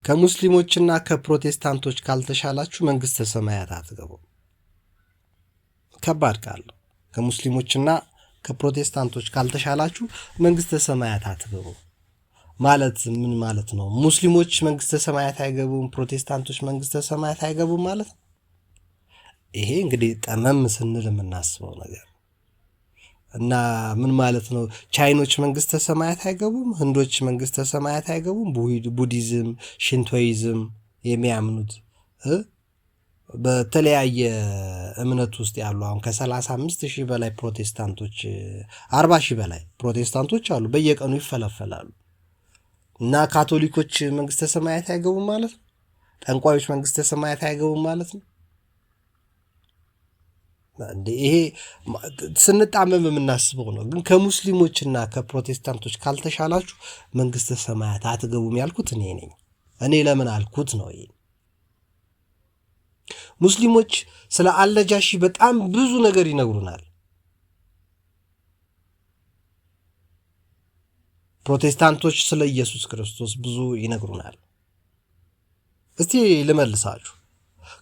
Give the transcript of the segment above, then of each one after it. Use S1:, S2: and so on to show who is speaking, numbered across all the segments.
S1: ከሙስሊሞችና ከፕሮቴስታንቶች ካልተሻላችሁ መንግስተ ሰማያት አትገቡም። ከባድ ቃል ነው። ከሙስሊሞችና ከፕሮቴስታንቶች ካልተሻላችሁ መንግስተ ሰማያት አትገቡም ማለት ምን ማለት ነው? ሙስሊሞች መንግስተ ሰማያት አይገቡም፣ ፕሮቴስታንቶች መንግስተ ሰማያት አይገቡም ማለት ነው። ይሄ እንግዲህ ጠመም ስንል የምናስበው ነገር እና ምን ማለት ነው? ቻይኖች መንግስተ ሰማያት አይገቡም፣ ህንዶች መንግስተ ሰማያት አይገቡም። ቡዲዝም፣ ሽንቶይዝም የሚያምኑት በተለያየ እምነት ውስጥ ያሉ አሁን ከ35,000 በላይ ፕሮቴስታንቶች 40,000 በላይ ፕሮቴስታንቶች አሉ፣ በየቀኑ ይፈለፈላሉ። እና ካቶሊኮች መንግስተ ሰማያት አይገቡም ማለት ነው። ጠንቋዮች መንግስተ ሰማያት አይገቡም ማለት ነው። ይሄ ስንጣመም የምናስበው ነው። ግን ከሙስሊሞችና ከፕሮቴስታንቶች ካልተሻላችሁ መንግስተ ሰማያት አትገቡም ያልኩት እኔ ነኝ። እኔ ለምን አልኩት ነው። ይሄ ሙስሊሞች ስለ አልነጃሺ በጣም ብዙ ነገር ይነግሩናል። ፕሮቴስታንቶች ስለ ኢየሱስ ክርስቶስ ብዙ ይነግሩናል። እስቲ ልመልሳችሁ።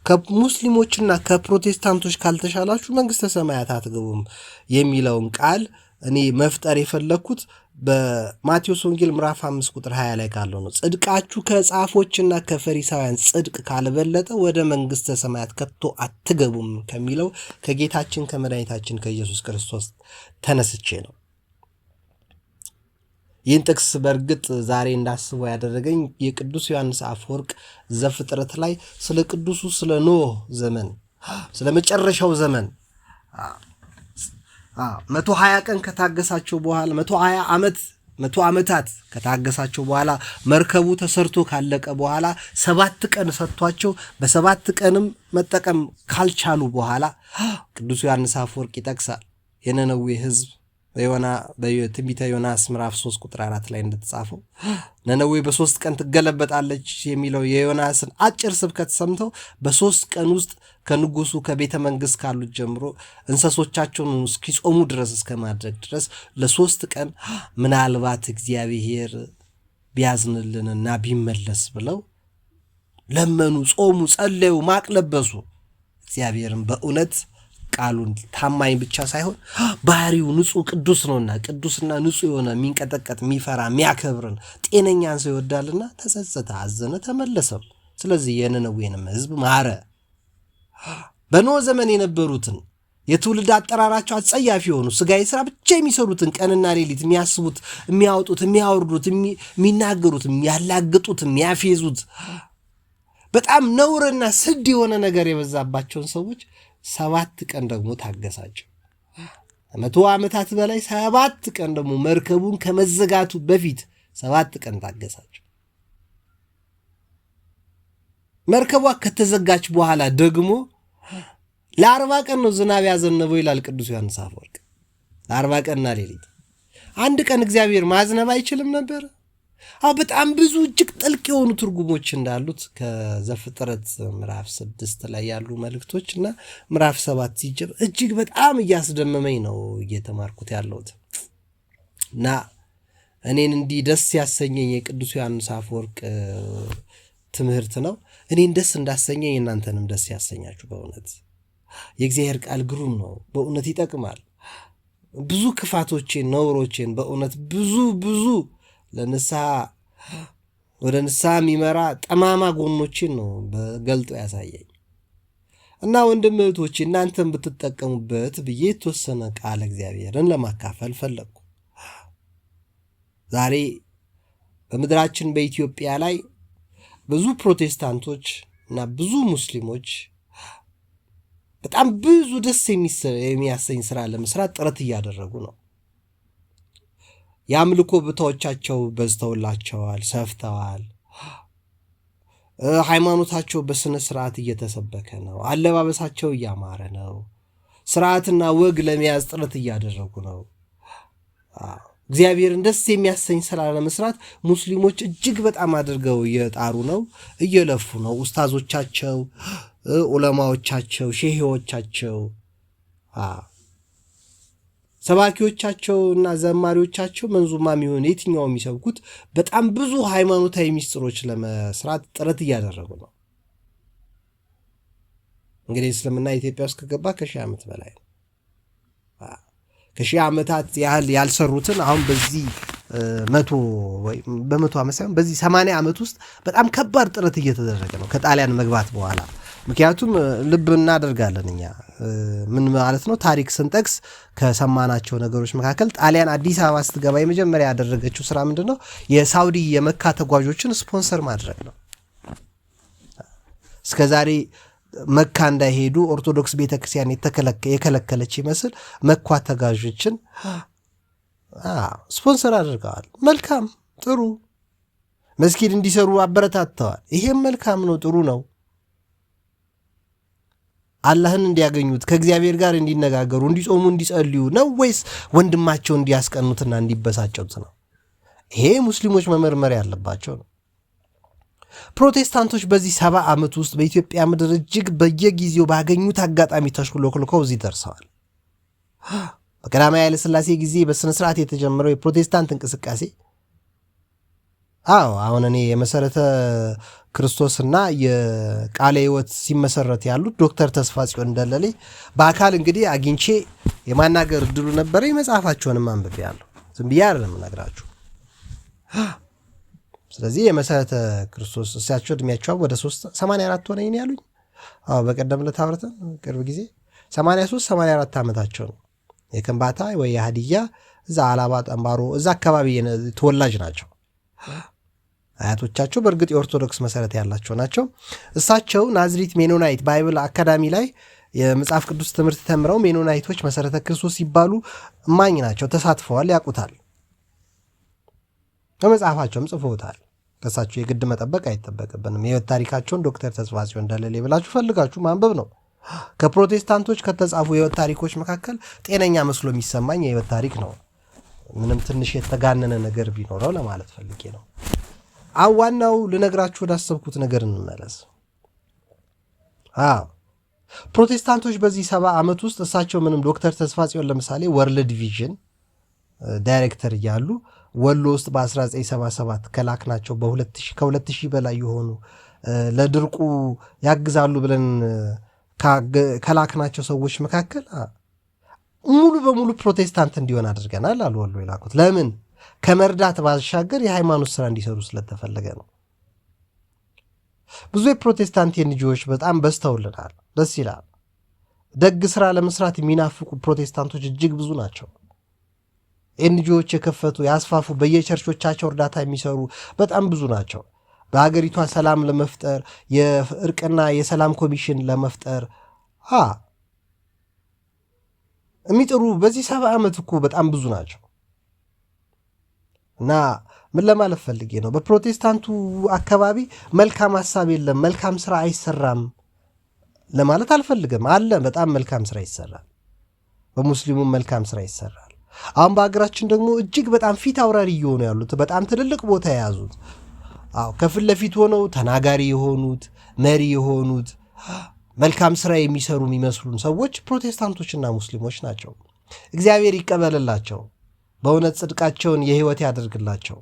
S1: ከሙስሊሞችና ከፕሮቴስታንቶች ካልተሻላችሁ መንግስተ ሰማያት አትገቡም የሚለውን ቃል እኔ መፍጠር የፈለግኩት በማቴዎስ ወንጌል ምዕራፍ 5 ቁጥር 20 ላይ ካለው ነው። ጽድቃችሁ ከጻፎችና ከፈሪሳውያን ጽድቅ ካልበለጠ ወደ መንግስተ ሰማያት ከቶ አትገቡም ከሚለው ከጌታችን ከመድኃኒታችን ከኢየሱስ ክርስቶስ ተነስቼ ነው። ይህን ጥቅስ በእርግጥ ዛሬ እንዳስበው ያደረገኝ የቅዱስ ዮሐንስ አፈወርቅ ዘፍጥረት ላይ ስለ ቅዱሱ ስለ ኖህ ዘመን ስለ መጨረሻው ዘመን 120 ቀን ከታገሳቸው በኋላ 100 ዓመታት ከታገሳቸው በኋላ መርከቡ ተሰርቶ ካለቀ በኋላ 7 ቀን ሰጥቷቸው በ7 ቀንም መጠቀም ካልቻሉ በኋላ ቅዱስ ዮሐንስ አፈወርቅ ይጠቅሳል። የነነዌ ሕዝብ በትንቢተ ዮናስ ምዕራፍ 3 ቁጥር 4 ላይ እንደተጻፈው ነነዌ በ3 ቀን ትገለበጣለች የሚለው የዮናስን አጭር ስብከት ሰምተው በ3 ቀን ውስጥ ከንጉሱ ከቤተ መንግስት ካሉት ጀምሮ እንሰሶቻቸውን እስኪጾሙ ድረስ እስከ ማድረግ ድረስ ለ3 ቀን ምናልባት እግዚአብሔር ቢያዝንልንና ቢመለስ ብለው ለመኑ፣ ጾሙ፣ ጸለዩ፣ ማቅ ለበሱ። እግዚአብሔርም በእውነት ቃሉን ታማኝ ብቻ ሳይሆን ባህሪው ንጹህ ቅዱስ ነውና ቅዱስና ንጹህ የሆነ የሚንቀጠቀጥ የሚፈራ የሚያከብርን ጤነኛን ሰው ይወዳልና ተጸጸተ፣ አዘነ፣ ተመለሰም። ስለዚህ የነነዌንም ሕዝብ ማረ። በኖህ ዘመን የነበሩትን የትውልድ አጠራራቸው አጸያፊ የሆኑ ስጋዊ ስራ ብቻ የሚሰሩትን ቀንና ሌሊት የሚያስቡት፣ የሚያወጡት፣ የሚያወርዱት፣ የሚናገሩት፣ የሚያላግጡት፣ የሚያፌዙት በጣም ነውርና ስድ የሆነ ነገር የበዛባቸውን ሰዎች 7 ቀን ደግሞ ታገሳቸው። 100 ዓመታት በላይ 7 ቀን ደግሞ መርከቡን ከመዘጋቱ በፊት 7 ቀን ታገሳቸው። መርከቧ ከተዘጋች በኋላ ደግሞ ለ40 ቀን ነው ዝናብ ያዘነበው ይላል ቅዱስ ዮሐንስ አፈወርቅ። ለ40 ቀንና ሌሊት አንድ ቀን እግዚአብሔር ማዝነብ አይችልም ነበር? በጣም ብዙ እጅግ ጥልቅ የሆኑ ትርጉሞች እንዳሉት ከዘፍጥረት ምዕራፍ 6 ላይ ያሉ መልእክቶች እና ምዕራፍ 7 ሲጀምር እጅግ በጣም እያስደመመኝ ነው እየተማርኩት ያለሁት እና እኔን እንዲህ ደስ ያሰኘኝ የቅዱስ ዮሐንስ አፈወርቅ ትምህርት ነው። እኔን ደስ እንዳሰኘኝ እናንተንም ደስ ያሰኛችሁ። በእውነት የእግዚአብሔር ቃል ግሩም ነው። በእውነት ይጠቅማል። ብዙ ክፋቶቼን፣ ነውሮቼን በእውነት ብዙ ለንስሐ ወደ ንስሐ የሚመራ ጠማማ ጎኖችን ነው በገልጦ ያሳየኝ እና ወንድም እህቶቼ እናንተም ብትጠቀሙበት ብዬ የተወሰነ ቃል እግዚአብሔርን ለማካፈል ፈለግኩ። ዛሬ በምድራችን በኢትዮጵያ ላይ ብዙ ፕሮቴስታንቶች እና ብዙ ሙስሊሞች በጣም ብዙ ደስ የሚያሰኝ ስራ ለመስራት ጥረት እያደረጉ ነው። የአምልኮ ቦታዎቻቸው በዝተውላቸዋል፣ ሰፍተዋል። ሃይማኖታቸው በስነ ስርዓት እየተሰበከ ነው። አለባበሳቸው እያማረ ነው። ስርዓትና ወግ ለመያዝ ጥረት እያደረጉ ነው። እግዚአብሔርን ደስ የሚያሰኝ ስራ ለመስራት ሙስሊሞች እጅግ በጣም አድርገው እየጣሩ ነው፣ እየለፉ ነው። ኡስታዞቻቸው፣ ዑለማዎቻቸው፣ ሼሆቻቸው ሰባኪዎቻቸውና ዘማሪዎቻቸው መንዙማ የሚሆን የትኛው የሚሰብኩት በጣም ብዙ ሃይማኖታዊ ሚስጥሮች ለመስራት ጥረት እያደረጉ ነው። እንግዲህ እስልምና ኢትዮጵያ ውስጥ ከገባ ከ1000 ዓመት በላይ ነው። ከ1000 ዓመታት ያህል ያልሰሩትን አሁን በዚህ 100 ወይ በ100 ዓመት ሳይሆን በዚህ 80 ዓመት ውስጥ በጣም ከባድ ጥረት እየተደረገ ነው ከጣሊያን መግባት በኋላ። ምክንያቱም ልብ እናደርጋለን እኛ ምን ማለት ነው ታሪክ ስንጠቅስ ከሰማናቸው ነገሮች መካከል ጣሊያን አዲስ አበባ ስትገባ የመጀመሪያ ያደረገችው ስራ ምንድነው? የሳውዲ የመካ ተጓዦችን ስፖንሰር ማድረግ ነው። እስከዛሬ መካ እንዳይሄዱ ኦርቶዶክስ ቤተክርስቲያን የከለከለች ይመስል መካ ተጓዦችን ስፖንሰር አድርገዋል። መልካም ጥሩ። መስጊድ እንዲሰሩ አበረታተዋል። ይሄም መልካም ነው፣ ጥሩ ነው። አላህን እንዲያገኙት ከእግዚአብሔር ጋር እንዲነጋገሩ እንዲጾሙ እንዲጸልዩ ነው ወይስ ወንድማቸው እንዲያስቀኑትና እንዲበሳጨት ነው? ይሄ ሙስሊሞች መመርመር ያለባቸው ነው። ፕሮቴስታንቶች በዚህ 70 ዓመት ውስጥ በኢትዮጵያ ምድር እጅግ በየጊዜው ባገኙት አጋጣሚ ተሽሎክልከው እዚህ ደርሰዋል። በቀዳማዊ ኃይለ ሥላሴ ጊዜ በስነ ስርዓት የተጀመረው የፕሮቴስታንት እንቅስቃሴ አሁን እኔ የመሰረተ ክርስቶስና የቃለ ሕይወት ሲመሰረት ያሉት ዶክተር ተስፋጽዮን ደለሌ በአካል እንግዲህ አግኝቼ የማናገር እድሉ ነበረ። መጽሐፋቸውንም አንብቤያለሁ። ዝም ብዬ አይደለም እነግራችሁ። ስለዚህ የመሰረተ ክርስቶስ እሳቸው እድሜያቸው ወደ 84 ሆነኝ ነው ያሉኝ። በቀደም ዕለት አውርተን ቅርብ ጊዜ 83 84 ዓመታቸው ነው። የከምባታ ወይ የሀዲያ እዛ አላባ ጠምባሮ እዛ አካባቢ ተወላጅ ናቸው። አያቶቻቸው በእርግጥ የኦርቶዶክስ መሰረት ያላቸው ናቸው። እሳቸው ናዝሪት ሜኖናይት ባይብል አካዳሚ ላይ የመጽሐፍ ቅዱስ ትምህርት ተምረው ሜኖናይቶች መሰረተ ክርስቶስ ሲባሉ እማኝ ናቸው። ተሳትፈዋል፣ ያውቁታል። በመጽሐፋቸውም ጽፈውታል። ከእሳቸው የግድ መጠበቅ አይጠበቅብንም። የህይወት ታሪካቸውን ዶክተር ተስፋጽዮን ደለሌ ብላችሁ ፈልጋችሁ ማንበብ ነው። ከፕሮቴስታንቶች ከተጻፉ የህይወት ታሪኮች መካከል ጤነኛ መስሎ የሚሰማኝ የህይወት ታሪክ ነው። ምንም ትንሽ የተጋነነ ነገር ቢኖረው ለማለት ፈልጌ ነው። ዋናው ልነግራችሁ ወዳሰብኩት ነገር እንመለስ። ፕሮቴስታንቶች በዚህ 70 ዓመት ውስጥ እሳቸው ምንም ዶክተር ተስፋጽዮን ለምሳሌ ወርልድ ቪዥን ዳይሬክተር እያሉ ወሎ ውስጥ በ1977 ከላክናቸው ከ2000 በላይ የሆኑ ለድርቁ ያግዛሉ ብለን ከላክናቸው ሰዎች መካከል ሙሉ በሙሉ ፕሮቴስታንት እንዲሆን አድርገናል አሉ። ወሎ የላኩት ለምን? ከመርዳት ባሻገር የሃይማኖት ስራ እንዲሰሩ ስለተፈለገ ነው። ብዙ የፕሮቴስታንት ኤንጂኦዎች በጣም በዝተውልናል። ደስ ይላል። ደግ ስራ ለመስራት የሚናፍቁ ፕሮቴስታንቶች እጅግ ብዙ ናቸው። ኤንጂኦዎች የከፈቱ ያስፋፉ፣ በየቸርቾቻቸው እርዳታ የሚሰሩ በጣም ብዙ ናቸው። በሀገሪቷ ሰላም ለመፍጠር የእርቅና የሰላም ኮሚሽን ለመፍጠር የሚጥሩ በዚህ 70 ዓመት እኮ በጣም ብዙ ናቸው። እና ምን ለማለት ፈልጌ ነው፣ በፕሮቴስታንቱ አካባቢ መልካም ሐሳብ የለም፣ መልካም ስራ አይሰራም ለማለት አልፈልግም። አለ፣ በጣም መልካም ስራ ይሰራል። በሙስሊሙም መልካም ስራ ይሰራል። አሁን በሀገራችን ደግሞ እጅግ በጣም ፊት አውራሪ እየሆኑ ያሉት በጣም ትልልቅ ቦታ የያዙት ከፊት ለፊት ሆነው ተናጋሪ የሆኑት መሪ የሆኑት መልካም ስራ የሚሰሩ የሚመስሉን ሰዎች ፕሮቴስታንቶችና ሙስሊሞች ናቸው። እግዚአብሔር ይቀበልላቸው፣ በእውነት ጽድቃቸውን የህይወት ያደርግላቸው።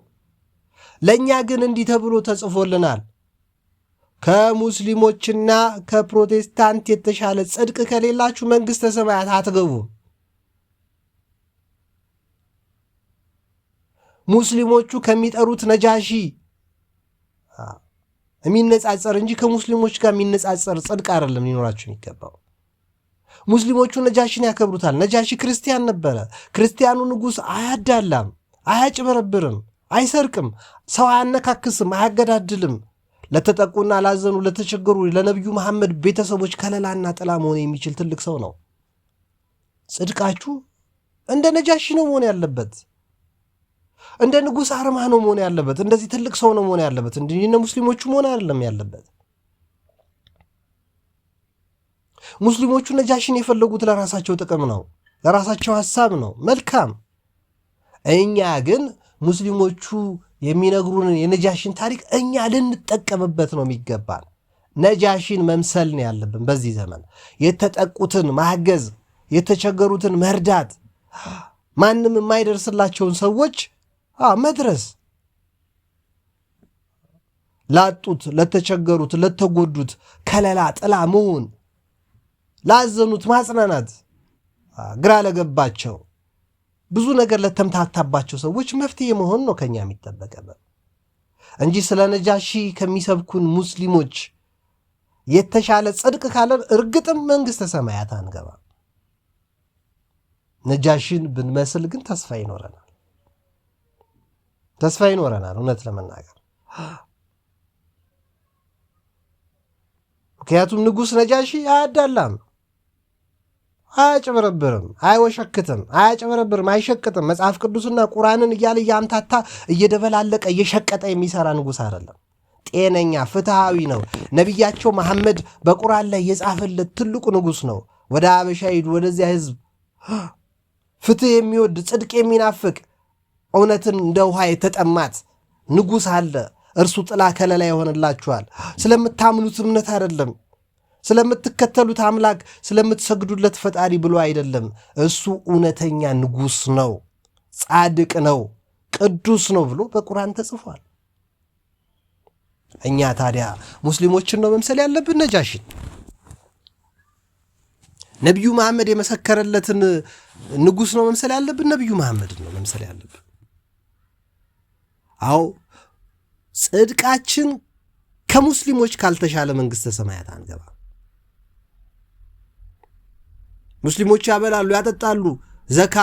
S1: ለእኛ ግን እንዲህ ተብሎ ተጽፎልናል፣ ከሙስሊሞችና ከፕሮቴስታንት የተሻለ ጽድቅ ከሌላችሁ መንግሥተ ሰማያት አትገቡም። ሙስሊሞቹ ከሚጠሩት ነጃሺ የሚነጻጸር እንጂ ከሙስሊሞች ጋር የሚነጻጸር ጽድቅ አይደለም ሊኖራችሁ የሚገባው። ሙስሊሞቹ ነጃሺን ያከብሩታል። ነጃሺ ክርስቲያን ነበረ። ክርስቲያኑ ንጉሥ አያዳላም፣ አያጭበረብርም፣ አይሰርቅም፣ ሰው አያነካክስም፣ አያገዳድልም። ለተጠቁና ላዘኑ ለተቸገሩ ለነቢዩ መሐመድ ቤተሰቦች ከለላና ጥላ መሆን የሚችል ትልቅ ሰው ነው። ጽድቃችሁ እንደ ነጃሺ ነው መሆን ያለበት። እንደ ንጉሥ አርማ ነው መሆን ያለበት። እንደዚህ ትልቅ ሰው ነው መሆን ያለበት። እንደ ሙስሊሞቹ መሆን አይደለም ያለበት። ሙስሊሞቹ ነጃሽን የፈለጉት ለራሳቸው ጥቅም ነው፣ ለራሳቸው ሐሳብ ነው። መልካም። እኛ ግን ሙስሊሞቹ የሚነግሩንን የነጃሽን ታሪክ እኛ ልንጠቀምበት ነው የሚገባን። ነጃሽን መምሰል ነው ያለብን። በዚህ ዘመን የተጠቁትን ማገዝ፣ የተቸገሩትን መርዳት፣ ማንም የማይደርስላቸውን ሰዎች መድረስ፣ ላጡት፣ ለተቸገሩት፣ ለተጎዱት ከለላ ጥላ መሆን፣ ላዘኑት ማጽናናት፣ ግራ ለገባቸው ብዙ ነገር ለተምታታባቸው ሰዎች መፍትሄ መሆን ነው ከኛ የሚጠበቀበት እንጂ ስለ ነጃሺ ከሚሰብኩን ሙስሊሞች የተሻለ ጽድቅ ካለን እርግጥም መንግሥተ ሰማያት አንገባ። ነጃሺን ብንመስል ግን ተስፋ ይኖረናል፣ ተስፋ ይኖረናል እውነት ለመናገር። ምክንያቱም ንጉሥ ነጃሺ አያዳላም፣ አያጭበረብርም፣ አይወሸክትም፣ አያጭበረብርም፣ አይሸቅጥም። መጽሐፍ ቅዱስና ቁርአንን እያለ እያምታታ እየደበላለቀ እየሸቀጠ የሚሰራ ንጉሥ አይደለም። ጤነኛ ፍትሃዊ ነው። ነቢያቸው መሐመድ በቁርአን ላይ የጻፈለት ትልቁ ንጉሥ ነው። ወደ አበሻ ሂዱ፣ ወደዚያ ህዝብ ፍትህ የሚወድ ጽድቅ የሚናፍቅ እውነትን እንደ ውሃ የተጠማት ንጉሥ አለ። እርሱ ጥላ ከለላ ይሆንላችኋል። ስለምታምኑት እምነት አይደለም፣ ስለምትከተሉት አምላክ፣ ስለምትሰግዱለት ፈጣሪ ብሎ አይደለም። እሱ እውነተኛ ንጉሥ ነው፣ ጻድቅ ነው፣ ቅዱስ ነው ብሎ በቁርአን ተጽፏል። እኛ ታዲያ ሙስሊሞችን ነው መምሰል ያለብን ነጃሺን? ነቢዩ መሐመድ የመሰከረለትን ንጉሥ ነው መምሰል ያለብን? ነቢዩ መሐመድን ነው መምሰል ያለብን? አዎ ጽድቃችን ከሙስሊሞች ካልተሻለ መንግሥተ ሰማያት አንገባ። ሙስሊሞች ያበላሉ፣ ያጠጣሉ፣ ዘካ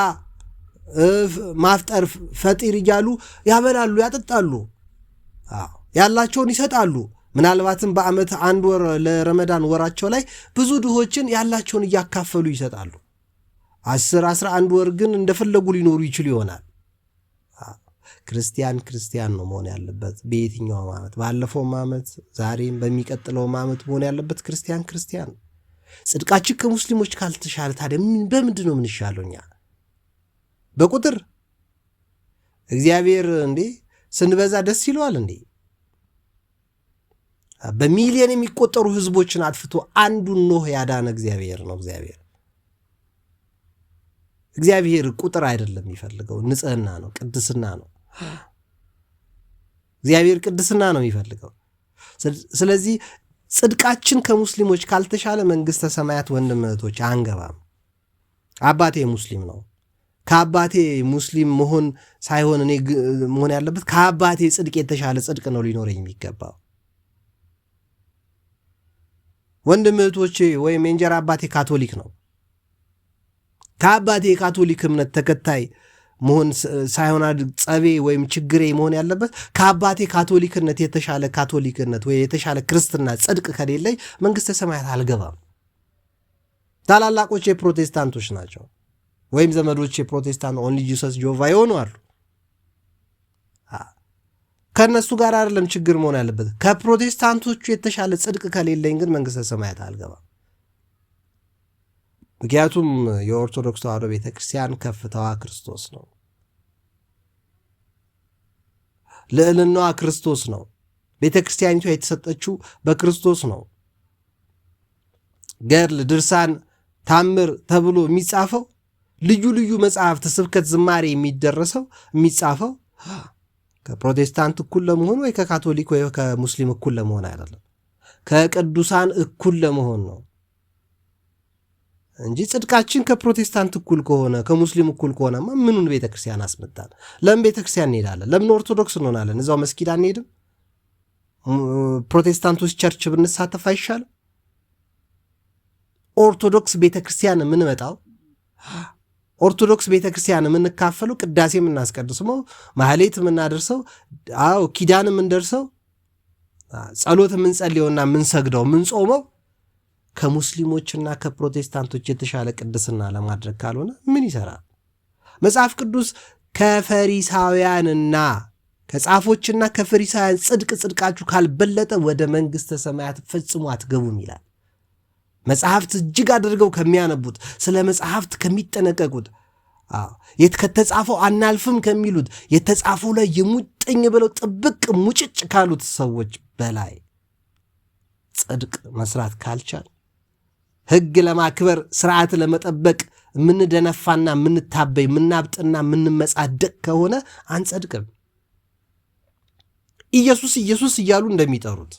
S1: ማፍጠር ፈጢር እያሉ ያበላሉ፣ ያጠጣሉ፣ ያላቸውን ይሰጣሉ። ምናልባትም በዓመት አንድ ወር ለረመዳን ወራቸው ላይ ብዙ ድሆችን ያላቸውን እያካፈሉ ይሰጣሉ። 10-11 ወር ግን እንደፈለጉ ሊኖሩ ይችሉ ይሆናል። ክርስቲያን ነው መሆን ያለበት በየትኛውም ዓመት፣ ባለፈውም ዓመት፣ ዛሬም በሚቀጥለውም ዓመት መሆን ያለበት ክርስቲያን። ጽድቃችን ከሙስሊሞች ካልተሻለ ታዲያ በምንድን ነው የምንሻለው እኛ? በቁጥር እግዚአብሔር እንዴ ስንበዛ ደስ ይለዋል እንዴ? በሚሊዮን የሚቆጠሩ ህዝቦችን አጥፍቶ አንዱን ኖህ ያዳነ እግዚአብሔር ነው። እግዚአብሔር ቁጥር አይደለም የሚፈልገው፣ ንጽህና ነው፣ ቅድስና ነው። እግዚአብሔር ቅድስና ነው የሚፈልገው። ስለዚህ ጽድቃችን ከሙስሊሞች ካልተሻለ መንግሥተ ሰማያት ወንድም እህቶች አንገባም። አባቴ ሙስሊም ነው። ከአባቴ ሙስሊም መሆን ሳይሆን እኔ መሆን ያለበት ከአባቴ ጽድቅ የተሻለ ጽድቅ ነው ሊኖረኝ የሚገባው። ወንድም እህቶቼ ወይም የእንጀራ አባቴ ካቶሊክ ነው። ከአባቴ የካቶሊክ እምነት ተከታይ መሆን ሳይሆን ጸቤ ወይም ችግሬ መሆን ያለበት ከአባቴ ካቶሊክነት የተሻለ ካቶሊክነት ወይ የተሻለ ክርስትና ጽድቅ ከሌለኝ መንግሥተ ሰማያት አልገባም። ታላላቆች የፕሮቴስታንቶች ናቸው ወይም ዘመዶች የፕሮቴስታንት ኦንሊ ጂሰስ ጆቫ የሆኑ አሉ። ከእነሱ ጋር አይደለም ችግር መሆን ያለበት። ከፕሮቴስታንቶቹ የተሻለ ጽድቅ ከሌለኝ ግን መንግሥተ ሰማያት አልገባም። ምክንያቱም የኦርቶዶክስ ተዋሕዶ ቤተክርስቲያን ከፍታዋ ክርስቶስ ነው፣ ልዕልናዋ ክርስቶስ ነው። ቤተክርስቲያኒቷ የተሰጠችው በክርስቶስ ነው። ገድል፣ ድርሳን፣ ታምር ተብሎ የሚጻፈው ልዩ ልዩ መጽሐፍት፣ ስብከት፣ ዝማሬ የሚጻፈው ከፕሮቴስታንት እኩል ለመሆን ወይ ከካቶሊክ ወይ ከሙስሊም እኩል ለመሆን አይደለም፣ ከቅዱሳን እኩል ለመሆን ነው እንጂ ጽድቃችን ከፕሮቴስታንት እኩል ከሆነ ከሙስሊም እኩል ከሆነማ ምኑን ቤተክርስቲያን አስመጣን? ለምን ቤተክርስቲያን እንሄዳለን? ለምን ኦርቶዶክስ እንሆናለን? እዛው መስጊድ አንሄድም? ፕሮቴስታንቶች ቸርች ብንሳተፍ አይሻልም? ኦርቶዶክስ ቤተክርስቲያን የምንመጣው ኦርቶዶክስ ቤተክርስቲያን የምንካፈለው ቅዳሴ የምናስቀድሰው ማህሌት የምናደርሰው ኪዳን የምንደርሰው ጸሎት የምንጸልየውና የምንሰግደው የምንጾመው ከሙስሊሞችና ከፕሮቴስታንቶች የተሻለ ቅድስና ለማድረግ ካልሆነ ምን ይሰራል? መጽሐፍ ቅዱስ ከፈሪሳውያንና ከጻፎችና ከፈሪሳውያን ጽድቃችሁ ካልበለጠ ወደ መንግሥተ ሰማያት ፈጽሞ አትገቡም ይላል። መጽሐፍት እጅግ አድርገው ከሚያነቡት፣ ስለ መጽሐፍት ከሚጠነቀቁት፣ ከተጻፈው አናልፍም ከሚሉት፣ የተጻፈው ላይ የሙጥኝ ብለው ጥብቅ ሙጭጭ ካሉት ሰዎች በላይ ጽድቅ መስራት ካልቻል፣ ሕግ ለማክበር ስርዓት ለመጠበቅ ምንደነፋና ምንታበይ ምናብጥና ምንመጻደቅ ከሆነ አንጸድቅም። ኢየሱስ ኢየሱስ እያሉ እንደሚጠሩት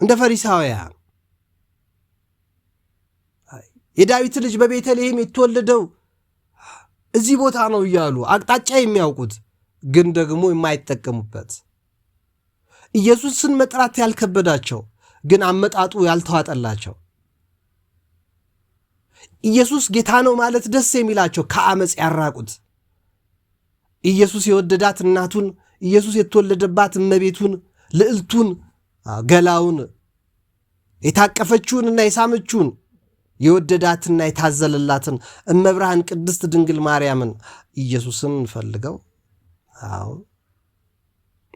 S1: እንደ ፈሪሳውያን የዳዊት ልጅ በቤተልሔም የተወለደው እዚህ ቦታ ነው እያሉ አቅጣጫ የሚያውቁት ግን ደግሞ የማይጠቀሙበት ኢየሱስን መጥራት ያልከበዳቸው ግን አመጣጡ ያልተዋጠላቸው ኢየሱስ ጌታ ነው ማለት ደስ የሚላቸው ከአመጽ ያራቁት ኢየሱስ የወደዳት እናቱን ኢየሱስ የተወለደባት እመቤቱን ልዕልቱን ገላውን የታቀፈችውንና የሳመችውን የወደዳትና የታዘለላትን እመብርሃን ቅድስት ድንግል ማርያምን ኢየሱስን ፈልገው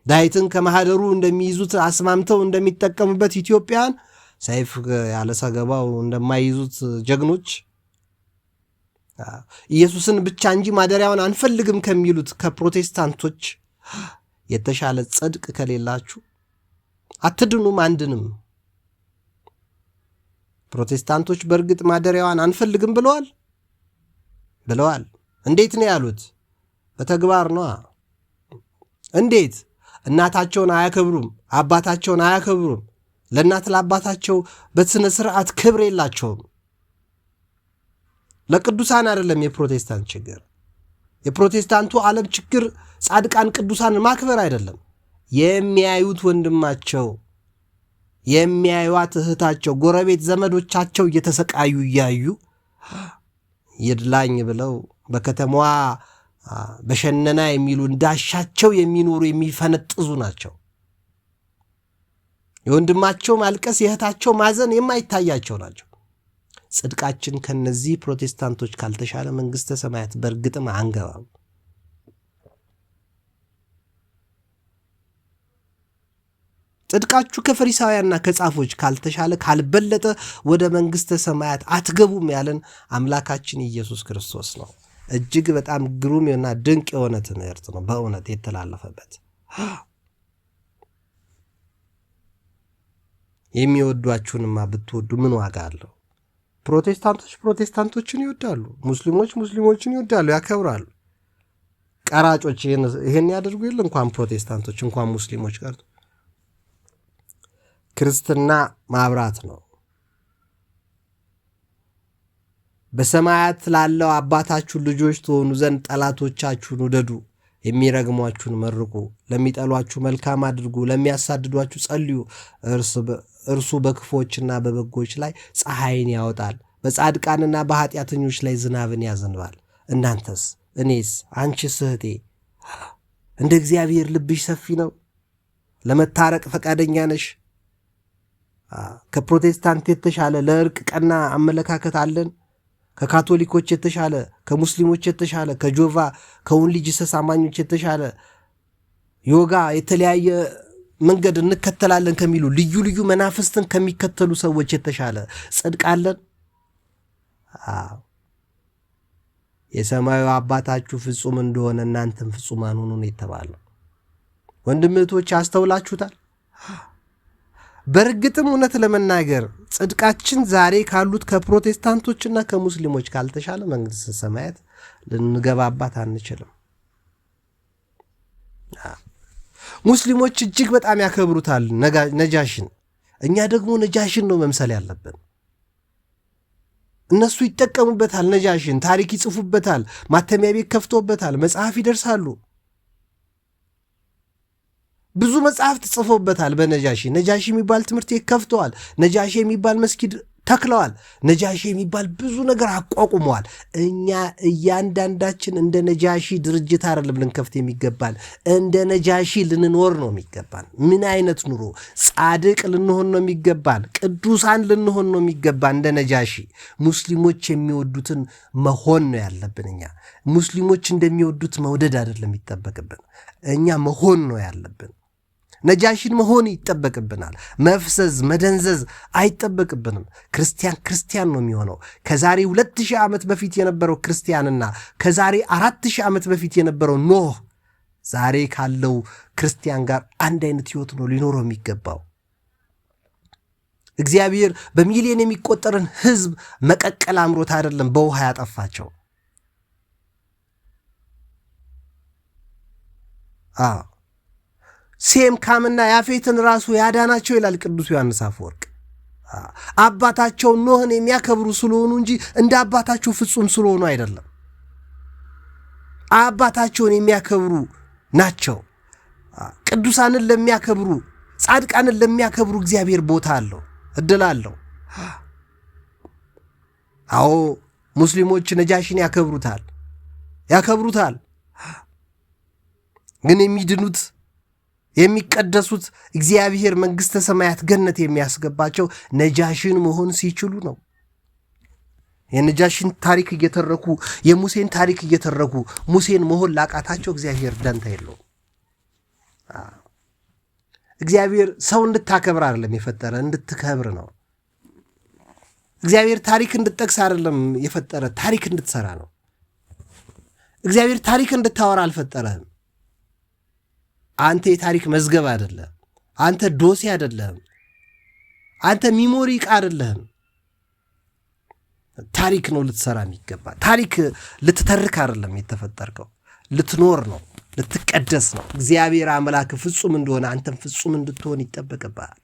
S1: ዳዊትን ከማህደሩ እንደሚይዙት አስማምተው እንደሚጠቀሙበት ኢትዮጵያን ሰይፍ ያለ ሰገባው እንደማይይዙት ጀግኖች ኢየሱስን ብቻ እንጂ ማደሪያውን አንፈልግም ከሚሉት ከፕሮቴስታንቶች የተሻለ ጽድቅ ከሌላችሁ አትድኑም አንድንም። ፕሮቴስታንቶች በእርግጥ ማደሪያዋን አንፈልግም ብለዋል። እንዴት ነው ያሉት? በተግባር ነው። እንዴት? እናታቸውን አያከብሩም፣ አባታቸውን አያከብሩም። ለእናት ለአባታቸው በስነ ስርዓት ክብር የላቸውም። ለቅዱሳን አይደለም የፕሮቴስታንት ችግር። የፕሮቴስታንቱ ዓለም ችግር ጻድቃን ቅዱሳንን ማክበር አይደለም። የሚያዩት ወንድማቸው የሚያዩት እህታቸው ጎረቤት ዘመዶቻቸው እየተሰቃዩ እያዩ ይድላኝ ብለው በከተማዋ በሸነና የሚሉ እንዳሻቸው የሚኖሩ የሚፈነጥዙ ናቸው። የወንድማቸው ማልቀስ የእህታቸው ማዘን የማይታያቸው ናቸው። ጽድቃችን ከነዚህ ፕሮቴስታንቶች ካልተሻለ መንግሥተ ሰማያት በእርግጥም አንገባም። ጽድቃችሁ ከፈሪሳውያንና ከጻፎች ካልተሻለ ካልበለጠ ወደ መንግሥተ ሰማያት አትገቡም ያለን አምላካችን ኢየሱስ ክርስቶስ ነው። እጅግ በጣም ግሩም እና ድንቅ የሆነ ትምህርት ነው በእውነት የተላለፈበት። የሚወዷችሁንማ ብትወዱ ምን ዋጋ አለው? ፕሮቴስታንቶች ፕሮቴስታንቶችን ይወዳሉ፣ ሙስሊሞች ሙስሊሞችን ይወዳሉ፣ ያከብራሉ። ቀራጮች ይሄን ያደርጉ የለ እንኳን ፕሮቴስታንቶች እንኳን ሙስሊሞች ቀርቶ። ክርስትና ማብራት ነው። በሰማያት ላለው አባታችሁ ልጆች ትሆኑ ዘንድ ጠላቶቻችሁን ውደዱ፣ የሚረግሟችሁን መርቁ፣ ለሚጠሏችሁ መልካም አድርጉ፣ ለሚያሳድዷችሁ ጸልዩ። እርሱ በክፎችና በበጎች ላይ ፀሐይን ያወጣል፣ በጻድቃንና በኃጢአተኞች ላይ ዝናብን ያዘንባል። እናንተስ፣ እኔስ፣ አንቺስ እህቴ እንደ እግዚአብሔር ልብሽ ሰፊ ነው? ለመታረቅ ፈቃደኛ ነሽ? ከፕሮቴስታንት የተሻለ ለእርቅ ቀና አመለካከት አለን? ከካቶሊኮች የተሻለ፣ ከሙስሊሞች የተሻለ፣ ከጆቫ ከውን ልጅ አማኞች የተሻለ ዮጋ የተለያየ መንገድ እንከተላለን ከሚሉ ልዩ ልዩ መናፍስትን ከሚከተሉ ሰዎች የተሻለ ጽድቅ አለን? የሰማዩ አባታችሁ ፍጹም እንደሆነ እናንተም ፍጹማን ሁኑ ነው የተባለው። ወንድም እህቶች አስተውላችሁታል? በእርግጥም እውነት ለመናገር ጽድቃችን ዛሬ ካሉት ከፕሮቴስታንቶችና ከሙስሊሞች ካልተሻለ መንግሥተ ሰማያት ልንገባባት አንችልም። ሙስሊሞች እጅግ በጣም ያከብሩታል ነጃሽን። እኛ ደግሞ ነጃሽን ነው መምሰል ያለብን። እነሱ ይጠቀሙበታል፣ ነጃሽን ታሪክ ይጽፉበታል፣ ማተሚያ ቤት ከፍቶበታል፣ መጽሐፍ ይደርሳሉ፣ ብዙ መጽሐፍት ጽፎበታል። በነጃሺ ነጃሺ የሚባል ትምህርት ቤት ከፍተዋል። ነጃሺ የሚባል መስጊድ ተክለዋል። ነጃሺ የሚባል ብዙ ነገር አቋቁመዋል። እኛ እያንዳንዳችን እንደ ነጃሺ ድርጅት አይደለም ልንከፍት የሚገባን፣ እንደ ነጃሺ ልንኖር ነው የሚገባን። ምን አይነት ኑሮ? ጻድቅ ልንሆን ነው የሚገባን፣ ቅዱሳን ልንሆን ነው የሚገባን። እንደ ነጃሺ ሙስሊሞች የሚወዱትን መሆን ነው ያለብን። እኛ ሙስሊሞች እንደሚወዱት መውደድ አይደለም የሚጠበቅብን፣ እኛ መሆን ነው ያለብን። ነጃሺን መሆን ይጠበቅብናል። መፍዘዝ መደንዘዝ አይጠበቅብንም። ክርስቲያን ክርስቲያን ነው የሚሆነው። ከዛሬ 2000 ዓመት በፊት የነበረው ክርስቲያንና ከዛሬ 4000 ዓመት በፊት የነበረው ኖህ ዛሬ ካለው ክርስቲያን ጋር አንድ አይነት ህይወት ነው ሊኖረው የሚገባው። እግዚአብሔር በሚሊዮን የሚቆጠርን ሕዝብ መቀቀል አምሮት አይደለም በውሃ ያጠፋቸው። ሴም ካምና ያፌትን ራሱ ያዳናቸው ይላል ቅዱስ ዮሐንስ አፈወርቅ። አባታቸውን ኖህን የሚያከብሩ ስለሆኑ እንጂ እንደ አባታቸው ፍጹም ስለሆኑ አይደለም። አባታቸውን የሚያከብሩ ናቸው። ቅዱሳንን ለሚያከብሩ ጻድቃንን ለሚያከብሩ እግዚአብሔር ቦታ አለው፣ እድል አለው። አዎ ሙስሊሞች ነጃሽን ያከብሩታል። ግን የሚድኑት የሚቀደሱት እግዚአብሔር መንግሥተ ሰማያት ገነት የሚያስገባቸው ነጃሽን መሆን ሲችሉ ነው። የነጃሽን ታሪክ እየተረኩ የሙሴን ታሪክ እየተረኩ ሙሴን መሆን ላቃታቸው እግዚአብሔር ደንታ የለውም። እግዚአብሔር ሰው እንድታከብር አይደለም የፈጠረ፣ እንድትከብር ነው። እግዚአብሔር ታሪክ እንድትጠቅስ አይደለም የፈጠረ፣ ታሪክ እንድትሰራ ነው። እግዚአብሔር ታሪክ እንድታወራ አልፈጠረህም። አንተ የታሪክ መዝገብ አይደለም። አንተ ዶሴ አይደለም። አንተ ሚሞሪ ዕቃ አይደለም። ታሪክ ነው ልትሰራ የሚገባ። ታሪክ ልትተርክ አይደለም የተፈጠርከው፣ ልትኖር ነው፣ ልትቀደስ ነው። እግዚአብሔር አምላክ ፍጹም እንደሆነ አንተም ፍጹም እንድትሆን ይጠበቅብሃል።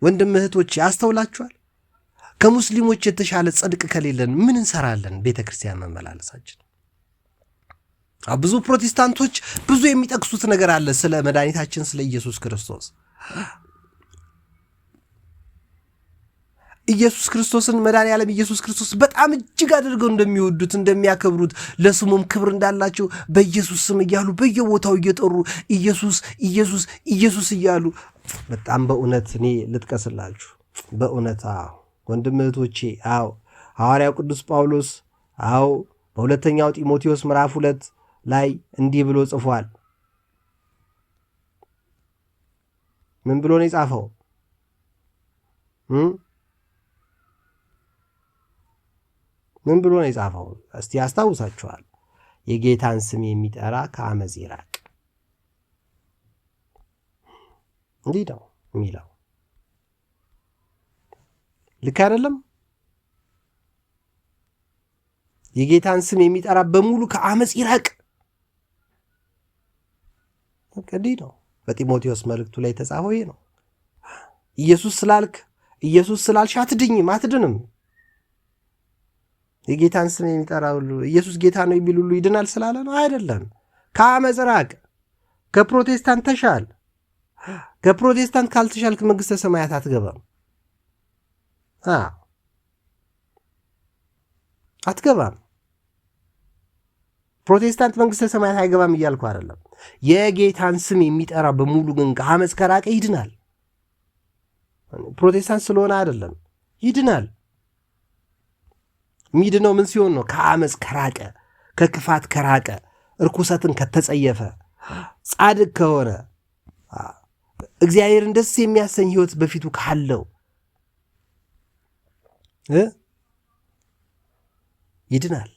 S1: ወንድም እህቶች ያስተውላችኋል። ከሙስሊሞች የተሻለ ጽድቅ ከሌለን ምን እንሰራለን? ቤተ ክርስቲያን መመላለሳችን። ብዙ ፕሮቴስታንቶች ብዙ የሚጠቅሱት ነገር አለ ስለ መድኃኒታችን ስለ ኢየሱስ ክርስቶስ። ኢየሱስ ክርስቶስን መድኃኔዓለም ኢየሱስ ክርስቶስ በጣም እጅግ አድርገው እንደሚወዱት እንደሚያከብሩት፣ ለስሙም ክብር እንዳላቸው በኢየሱስ ስም እያሉ በየቦታው እየጠሩ ኢየሱስ ኢየሱስ ኢየሱስ እያሉ በጣም በእውነት እኔ ልጥቀስላችሁ በእውነት ወንድም እህቶቼ፣ ሐዋርያው ቅዱስ ጳውሎስ በሁለተኛው ጢሞቴዎስ ምዕራፍ 2 ላይ እንዲህ ብሎ ጽፏል። ምን ብሎ ነው የጻፈው? ምን ብሎ ነው የጻፈው? እስቲ ያስታውሳችኋል። የጌታን ስም የሚጠራ ከአመፅ ይራቅ። እንዲህ ነው የሚለው። ልክ አይደለም? የጌታን ስም የሚጠራ በሙሉ ከአመፅ ይራቅ። እንዲህ ነው በጢሞቴዎስ መልእክቱ ላይ የተጻፈው። ይሄ ነው። ኢየሱስ ስላልክ ኢየሱስ ስላልሽ አትድንም። የጌታን ስም የሚጠራ ሁሉ ኢየሱስ ጌታ ነው የሚል ሁሉ ይድናል ስላለ ነው አይደለም። ከአመፅ ራቅ። ከፕሮቴስታንት ተሻል። ከፕሮቴስታንት ካልተሻልክ መንግሥተ ሰማያት አትገባም። አትገባም። ፕሮቴስታንት መንግሥተ ሰማያት አይገባም እያልኩ አይደለም። የጌታን ስም የሚጠራ በሙሉ ግን ከአመፅ ከራቀ ይድናል። ፕሮቴስታንት ስለሆነ አይደለም፣ ይድናል። የሚድነው ምን ሲሆን ነው? ከአመፅ ከራቀ፣ ከክፋት ከራቀ፣ እርኩሰትን ከተጸየፈ፣ ጻድቅ ከሆነ፣ እግዚአብሔርን ደስ የሚያሰኝ ሕይወት በፊቱ ካለው ይድናል።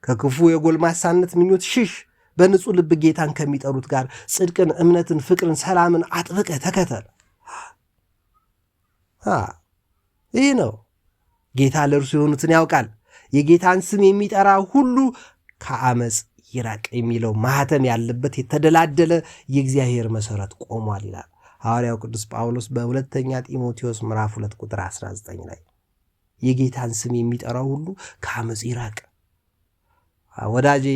S1: ከክፉ የጎልማሳነት ምኞት ሽሽ። በንጹሕ ልብ ጌታን ከሚጠሩት ጋር ጽድቅን፣ እምነትን፣ ፍቅርን፣ ሰላምን አጥብቀህ ተከተል። ይህ ነው። ጌታ ለእርሱ የሆኑትን ያውቃል። የጌታን ስም የሚጠራ ሁሉ ከአመፅ ይራቅ የሚለው ማህተም ያለበት የተደላደለ የእግዚአብሔር መሠረት ቆሟል ይላል ሐዋርያው ቅዱስ ጳውሎስ በሁለተኛ ጢሞቴዎስ ምዕራፍ 2 ቁጥር 19 ላይ። የጌታን ስም የሚጠራው ሁሉ ከአመፅ ይራቅ። ወዳጄ፣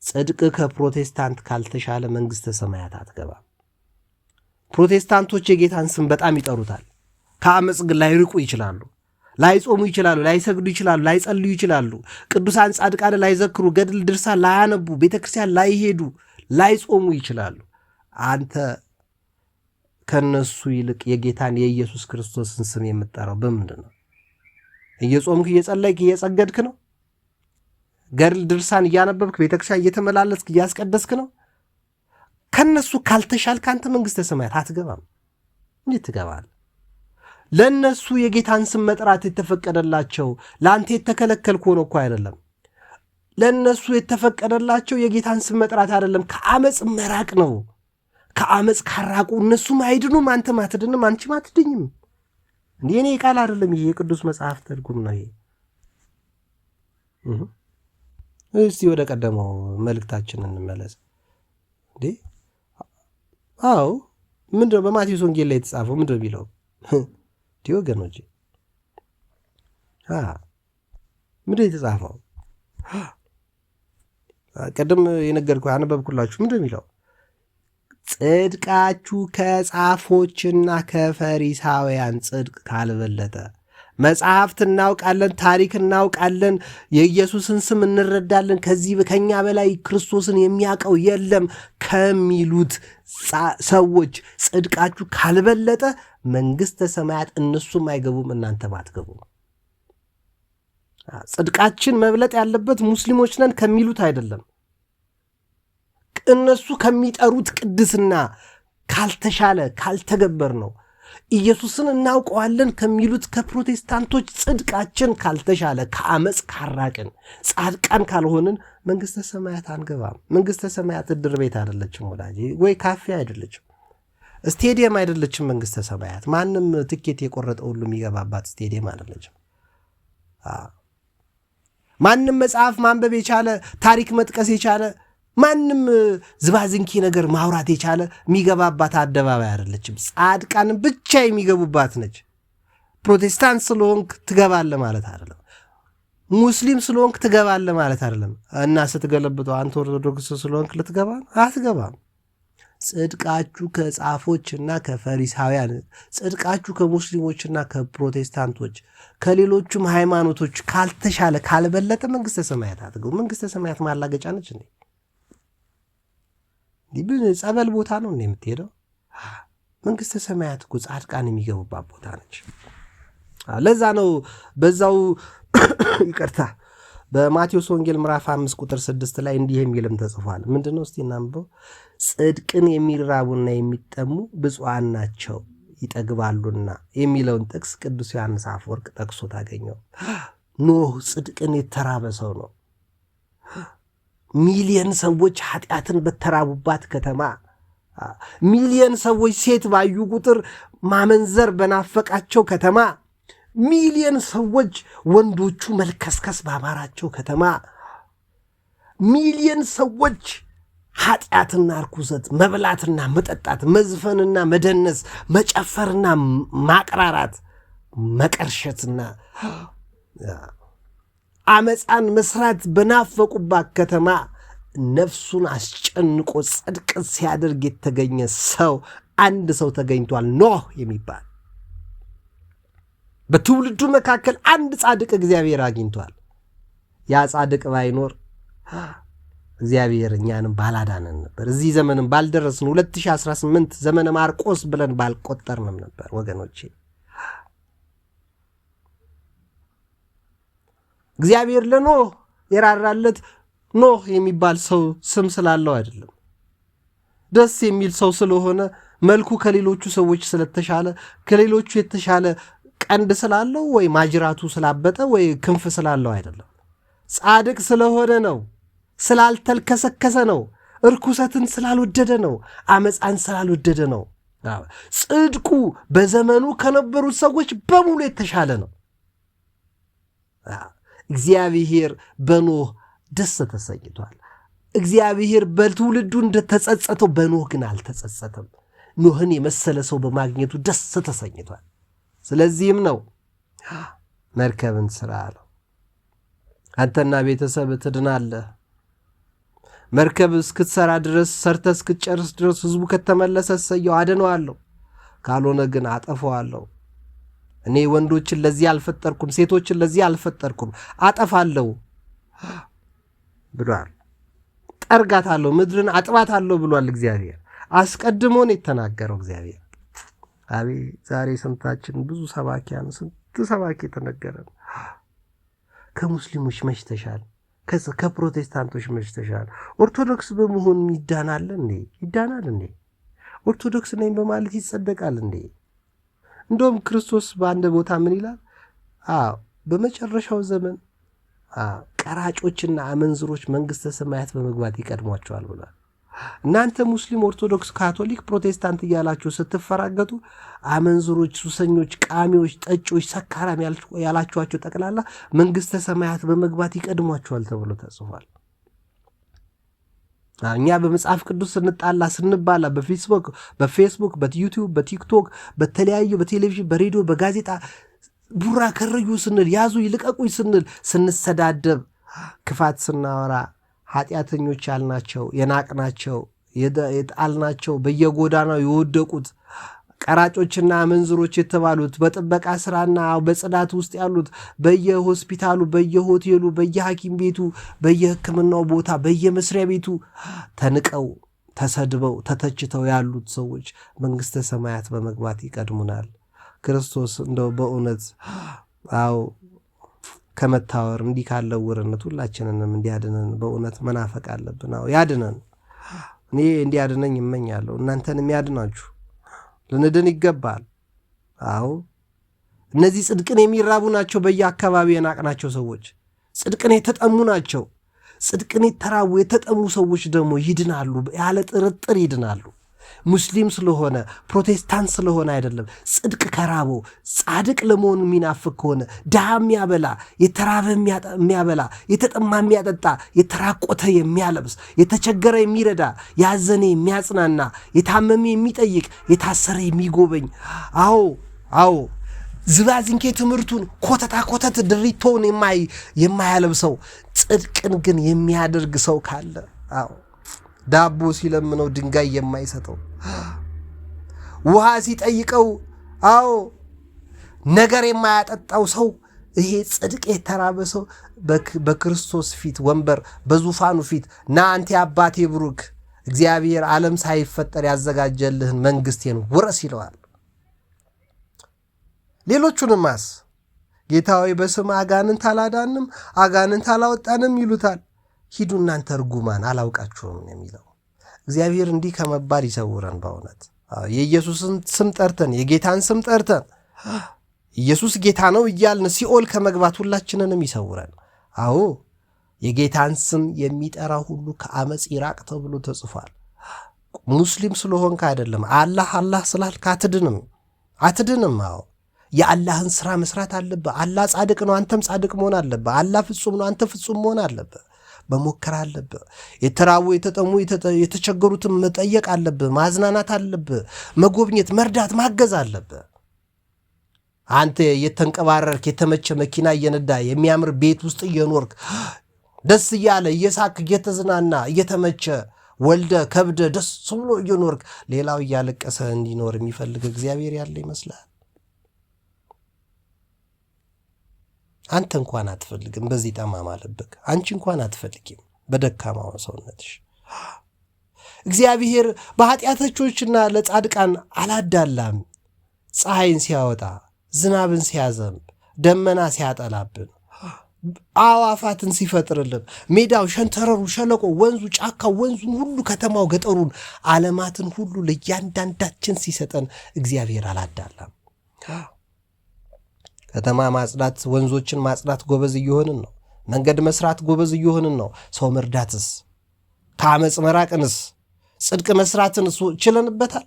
S1: ጽድቅ ከፕሮቴስታንት ካልተሻለ መንግሥተ ሰማያት አትገባም። ፕሮቴስታንቶች የጌታን ስም በጣም ይጠሩታል። ከአመፅ ግን ላይርቁ ይችላሉ። ላይጾሙ ይችላሉ። ላይሰግዱ ይችላሉ። ላይጸልዩ ይችላሉ። ቅዱሳን ጻድቃን ላይዘክሩ፣ ገድል ድርሳን ላያነቡ፣ ቤተ ክርስቲያን ላይሄዱ፣ ላይጾሙ ይችላሉ። አንተ ከነሱ ይልቅ የጌታን የኢየሱስ ክርስቶስን ስም የምትጠራው በምንድን ነው? እየጾምክ እየጸለይክ እየጸገድክ ነው? ገድል ድርሳን እያነበብክ ቤተክርስቲያን እየተመላለስክ እያስቀደስክ ነው? ከነሱ ካልተሻልክ አንተ መንግሥተ ሰማያት አትገባም። እንዴት ትገባል? ለእነሱ የጌታን ስም መጥራት የተፈቀደላቸው ለአንተ የተከለከልክ ሆኖ እኮ አይደለም። ለእነሱ የተፈቀደላቸው የጌታን ስም መጥራት አይደለም፣ ከአመፅ መራቅ ነው። ከአመፅ ካራቁ እነሱም አይድኑም፣ አንተም አትድንም፣ አንቺም አትድኝም። እንዲህ እኔ ቃል አይደለም፣ ይሄ የቅዱስ መጽሐፍ ትርጉም ነው። ይሄ እስቲ ወደ ቀደመው መልእክታችን እንመለስ። እንዴ አዎ ምንድነው በማቴዎስ ወንጌል ላይ የተጻፈው? ምንድነው የሚለው? እንዲህ ወገኖች ምንድነው የተጻፈው? ቅድም የነገርኩ ያነበብኩላችሁ ምንድነው የሚለው? ጽድቃችሁ ከጻፎችና ከፈሪሳውያን ጽድቅ ካልበለጠ። መጽሐፍት እናውቃለን፣ ታሪክ እናውቃለን፣ የኢየሱስን ስም እንረዳለን፣ ከዚህ ከኛ በላይ ክርስቶስን የሚያውቀው የለም ከሚሉት ሰዎች ጽድቃችሁ ካልበለጠ መንግሥተ ሰማያት እነሱም አይገቡም፣ እናንተም አትገቡም። ጽድቃችን መብለጥ ያለበት ሙስሊሞች ነን ከሚሉት አይደለም። እነሱ ከሚጠሩት ቅድስና ካልተሻለ ካልተገበር ነው። ኢየሱስን እናውቀዋለን ከሚሉት ከፕሮቴስታንቶች ጽድቃችን ካልተሻለ፣ ከአመፅ ካራቅን፣ ጻድቃን ካልሆንን መንግሥተ ሰማያት አንገባም። መንግሥተ ሰማያት እድር ቤት አይደለችም ወዳጄ፣ ወይ ካፌ አይደለችም፣ ስቴዲየም አይደለችም። መንግሥተ ሰማያት ማንም ትኬት የቆረጠ ሁሉ የሚገባባት ስቴዲየም አይደለችም። ማንም መጽሐፍ ማንበብ የቻለ ታሪክ መጥቀስ የቻለ ማንም ዝባዝንኪ ነገር ማውራት የቻለ የሚገባባት አደባባይ አይደለችም። ጻድቃን ብቻ የሚገቡባት ነች። ፕሮቴስታንት ስለሆንክ ትገባለ ማለት አይደለም። ሙስሊም ስለሆንክ ትገባለ ማለት አይደለም። እና ስትገለብጠው አንተ ኦርቶዶክስ ስለሆንክ ልትገባ አትገባም። ጽድቃችሁ ከጻፎችና ከፈሪሳውያን፣ ጽድቃችሁ ከሙስሊሞችና ከፕሮቴስታንቶች ከሌሎቹም ሃይማኖቶች ካልተሻለ ካልበለጠ መንግሥተ ሰማያት አትገቡ። መንግሥተ ሰማያት ማላገጫ ነች እንዴ? ጸበል ቦታ ነው እንዴ የምትሄደው? መንግሥተ ሰማያት እኮ ጻድቃን የሚገቡባት ቦታ ነች። ለዛ ነው በዛው ይቅርታ በማቴዎስ ወንጌል ምዕራፍ 5 ቁጥር 6 ላይ እንዲህ የሚልም ተጽፏል። ምንድነው እስቲ እናንብበው። ጽድቅን የሚራቡና የሚጠሙ ብፁዓን ናቸው ይጠግባሉና የሚለውን ጥቅስ ቅዱስ ዮሐንስ አፈወርቅ ጠቅሶ ታገኘው። ኖህ ጽድቅን የተራበ ሰው ነው። ሚሊየን ሰዎች ኃጢአትን በተራቡባት ከተማ፣ ሚሊየን ሰዎች ሴት ባዩ ቁጥር ማመንዘር በናፈቃቸው ከተማ፣ ሚሊየን ሰዎች ወንዶቹ መልከስከስ ባማራቸው ከተማ፣ ሚሊየን ሰዎች ኃጢአትና ርኩሰት፣ መብላትና መጠጣት፣ መዝፈንና መደነስ፣ መጨፈርና ማቅራራት፣ መቀርሸትና አመፃን መስራት በናፈቁባት ከተማ ነፍሱን አስጨንቆ ጽድቅ ሲያደርግ የተገኘ ሰው አንድ ሰው ተገኝቷል፣ ኖህ የሚባል። በትውልዱ መካከል አንድ ጻድቅ እግዚአብሔር አግኝቷል። ያ ጻድቅ ባይኖር እግዚአብሔር እኛንም ባላዳነን ነበር። እዚህ ዘመንም ባልደረስን 2018 ዘመነ ማርቆስ ብለን ባልቆጠርንም ነበር ወገኖቼ። እግዚአብሔር ለኖህ የራራለት ኖህ የሚባል ሰው ስም ስላለው አይደለም። ደስ የሚል ሰው ስለሆነ፣ መልኩ ከሌሎቹ ሰዎች ስለተሻለ፣ ከሌሎቹ የተሻለ ቀንድ ስላለው፣ ወይ ማጅራቱ ስላበጠ፣ ወይ ክንፍ ስላለው አይደለም። ጻድቅ ስለሆነ ነው። ስላልተልከሰከሰ ነው። እርኩሰትን ስላልወደደ ነው። አመፃን ስላልወደደ ነው። ጽድቁ በዘመኑ ከነበሩት ሰዎች በሙሉ የተሻለ ነው። እግዚአብሔር በኖህ ደስ ተሰኝቷል። እግዚአብሔር በትውልዱ እንደተጸጸተው በኖህ ግን አልተጸጸተም። ኖህን የመሰለ ሰው በማግኘቱ ደስ ተሰኝቷል። ስለዚህም ነው መርከብን ስራ አለው። አንተና ቤተሰብ ትድናለህ። መርከብ እስክትሰራ ድረስ ሰርተ እስክትጨርስ ድረስ ህዝቡ ከተመለሰ እሰየው አድነዋለሁ፣ ካልሆነ ግን አጠፋዋለሁ። እኔ ወንዶችን ለዚህ አልፈጠርኩም፣ ሴቶችን ለዚህ አልፈጠርኩም፣ አጠፋለሁ ብሏል። ጠርጋታለሁ፣ ምድርን አጥባታለሁ ብሏል እግዚአብሔር። አስቀድሞ ነው የተናገረው እግዚአብሔር። አቤት ዛሬ ስንታችን ብዙ ሰባኪያን፣ ስንት ሰባኪ ተነገረ። ከሙስሊሞች መሽተሻል፣ ከፕሮቴስታንቶች መሽተሻል። ኦርቶዶክስ በመሆን ይዳናል እንዴ? ይዳናል እንዴ? ኦርቶዶክስ ነኝ በማለት ይጸደቃል እንዴ? እንደውም ክርስቶስ በአንድ ቦታ ምን ይላል? በመጨረሻው ዘመን ቀራጮችና አመንዝሮች መንግሥተ ሰማያት በመግባት ይቀድሟቸዋል ብሏል። እናንተ ሙስሊም፣ ኦርቶዶክስ፣ ካቶሊክ፣ ፕሮቴስታንት እያላችሁ ስትፈራገጡ አመንዝሮች፣ ሱሰኞች፣ ቃሚዎች፣ ጠጮች፣ ሰካራም ያላችኋቸው ጠቅላላ መንግስተ ሰማያት በመግባት ይቀድሟቸዋል ተብሎ ተጽፏል። እኛ በመጽሐፍ ቅዱስ ስንጣላ ስንባላ በፌስቡክ በዩቲዩብ በቲክቶክ በተለያዩ በቴሌቪዥን በሬዲዮ በጋዜጣ ቡራ ከረዩ ስንል ያዙ ይልቀቁኝ ስንል ስንሰዳደብ ክፋት ስናወራ ኃጢአተኞች ያልናቸው የናቅናቸው የጣልናቸው በየጎዳናው የወደቁት ቀራጮችና አመንዝሮች የተባሉት በጥበቃ ስራና በጽዳት ውስጥ ያሉት በየሆስፒታሉ በየሆቴሉ በየሐኪም ቤቱ በየሕክምናው ቦታ በየመስሪያ ቤቱ ተንቀው ተሰድበው ተተችተው ያሉት ሰዎች መንግስተ ሰማያት በመግባት ይቀድሙናል። ክርስቶስ እንደው በእውነት ከመታወር እንዲህ ካለው ውርነት ሁላችንንም እንዲያድነን በእውነት መናፈቅ አለብን። ያድነን። እኔ እንዲያድነኝ እመኛለሁ። እናንተንም ያድናችሁ። ልንድን ይገባል። እነዚህ ጽድቅን የሚራቡ ናቸው። በየአካባቢ የናቅናቸው ሰዎች ጽድቅን የተጠሙ ናቸው። ጽድቅን የተራቡ የተጠሙ ሰዎች ደግሞ ይድናሉ፣ ያለ ጥርጥር ይድናሉ። ሙስሊም ስለሆነ ፕሮቴስታንት ስለሆነ አይደለም። ጽድቅ ከራበው ጻድቅ ለመሆን የሚናፍቅ ከሆነ ድሃ የሚያበላ የተራበ የሚያበላ የተጠማ የሚያጠጣ የተራቆተ የሚያለብስ የተቸገረ የሚረዳ ያዘነ የሚያጽናና የታመመ የሚጠይቅ የታሰረ የሚጎበኝ አዎ ዝባዝንኬ ትምህርቱን ኮተት ድሪቶውን የማያለብሰው ጽድቅን ግን የሚያደርግ ሰው ካለ ዳቦ ሲለምነው ድንጋይ የማይሰጠው ውሃ ሲጠይቀው ነገር የማያጠጣው ሰው ይሄ ጽድቅ የተራበ ሰው በክርስቶስ ፊት ወንበር በዙፋኑ ፊት ና አንተ አባቴ ብሩክ እግዚአብሔር ዓለም ሳይፈጠር ያዘጋጀልህን መንግስቴን ውረስ ይለዋል። ሌሎቹንማስ ጌታ ሆይ በስም አጋንንት አላዳንም አጋንንት አላወጣንም ይሉታል። ሂዱ እናንተ ርጉማን አላውቃችሁም የሚለው እግዚአብሔር እንዲህ ከመባል ይሰውረን። በእውነት የኢየሱስን ስም ጠርተን የጌታን ስም ጠርተን ኢየሱስ ጌታ ነው እያልን ሲኦል ከመግባት ሁላችንንም ይሰውረን። የጌታን ስም የሚጠራ ሁሉ ከአመፅ ይራቅ ተብሎ ተጽፏል። ሙስሊም ስለሆንክ አይደለም አላህ ስላልክ አትድንም። የአላህን ስራ መስራት አለብህ። አላህ ጻድቅ ነው፣ አንተም ጻድቅ መሆን አለብህ። አላህ ፍጹም ነው፣ አንተ ፍጹም መሆን አለብህ። መሞከር አለብህ። የተራቡ የተጠሙ የተቸገሩትን መጠየቅ አለብህ። ማዝናናት አለብህ። መጎብኘት፣ መርዳት፣ ማገዝ አለብህ። አንተ የተንቀባረርክ የተመቸ መኪና እየነዳ የሚያምር ቤት ውስጥ እየኖርክ ደስ እያለ እየሳክ እየተዝናና እየተመቸ ወልደ ከብደ ደስ ብሎ እየኖርክ ሌላው እያለቀሰ እንዲኖር የሚፈልግ እግዚአብሔር ያለ ይመስላል? አንተ እንኳን አትፈልግም። በዚህ ጠማማ ልብክ አንቺ እንኳን አትፈልጊም። በደካማው ሰውነትሽ እግዚአብሔር በኃጢአተኞችና ለጻድቃን አላዳላም። ፀሐይን ሲያወጣ ዝናብን ሲያዘንብ ደመና ሲያጠላብን አዋፋትን ሲፈጥርልን ሜዳው ሸንተረሩ ሸለቆ ወንዙ ጫካው ወንዙን ሁሉ ከተማው ገጠሩን ዓለማትን ሁሉ ለእያንዳንዳችን ሲሰጠን እግዚአብሔር አላዳላም። ከተማ ማጽዳት ወንዞችን ማጽዳት ጎበዝ እየሆንን ነው። መንገድ መስራት ጎበዝ እየሆንን ነው። ሰው መርዳትስ ከአመፅ መራቅንስ ጽድቅ መስራትን ችለንበታል።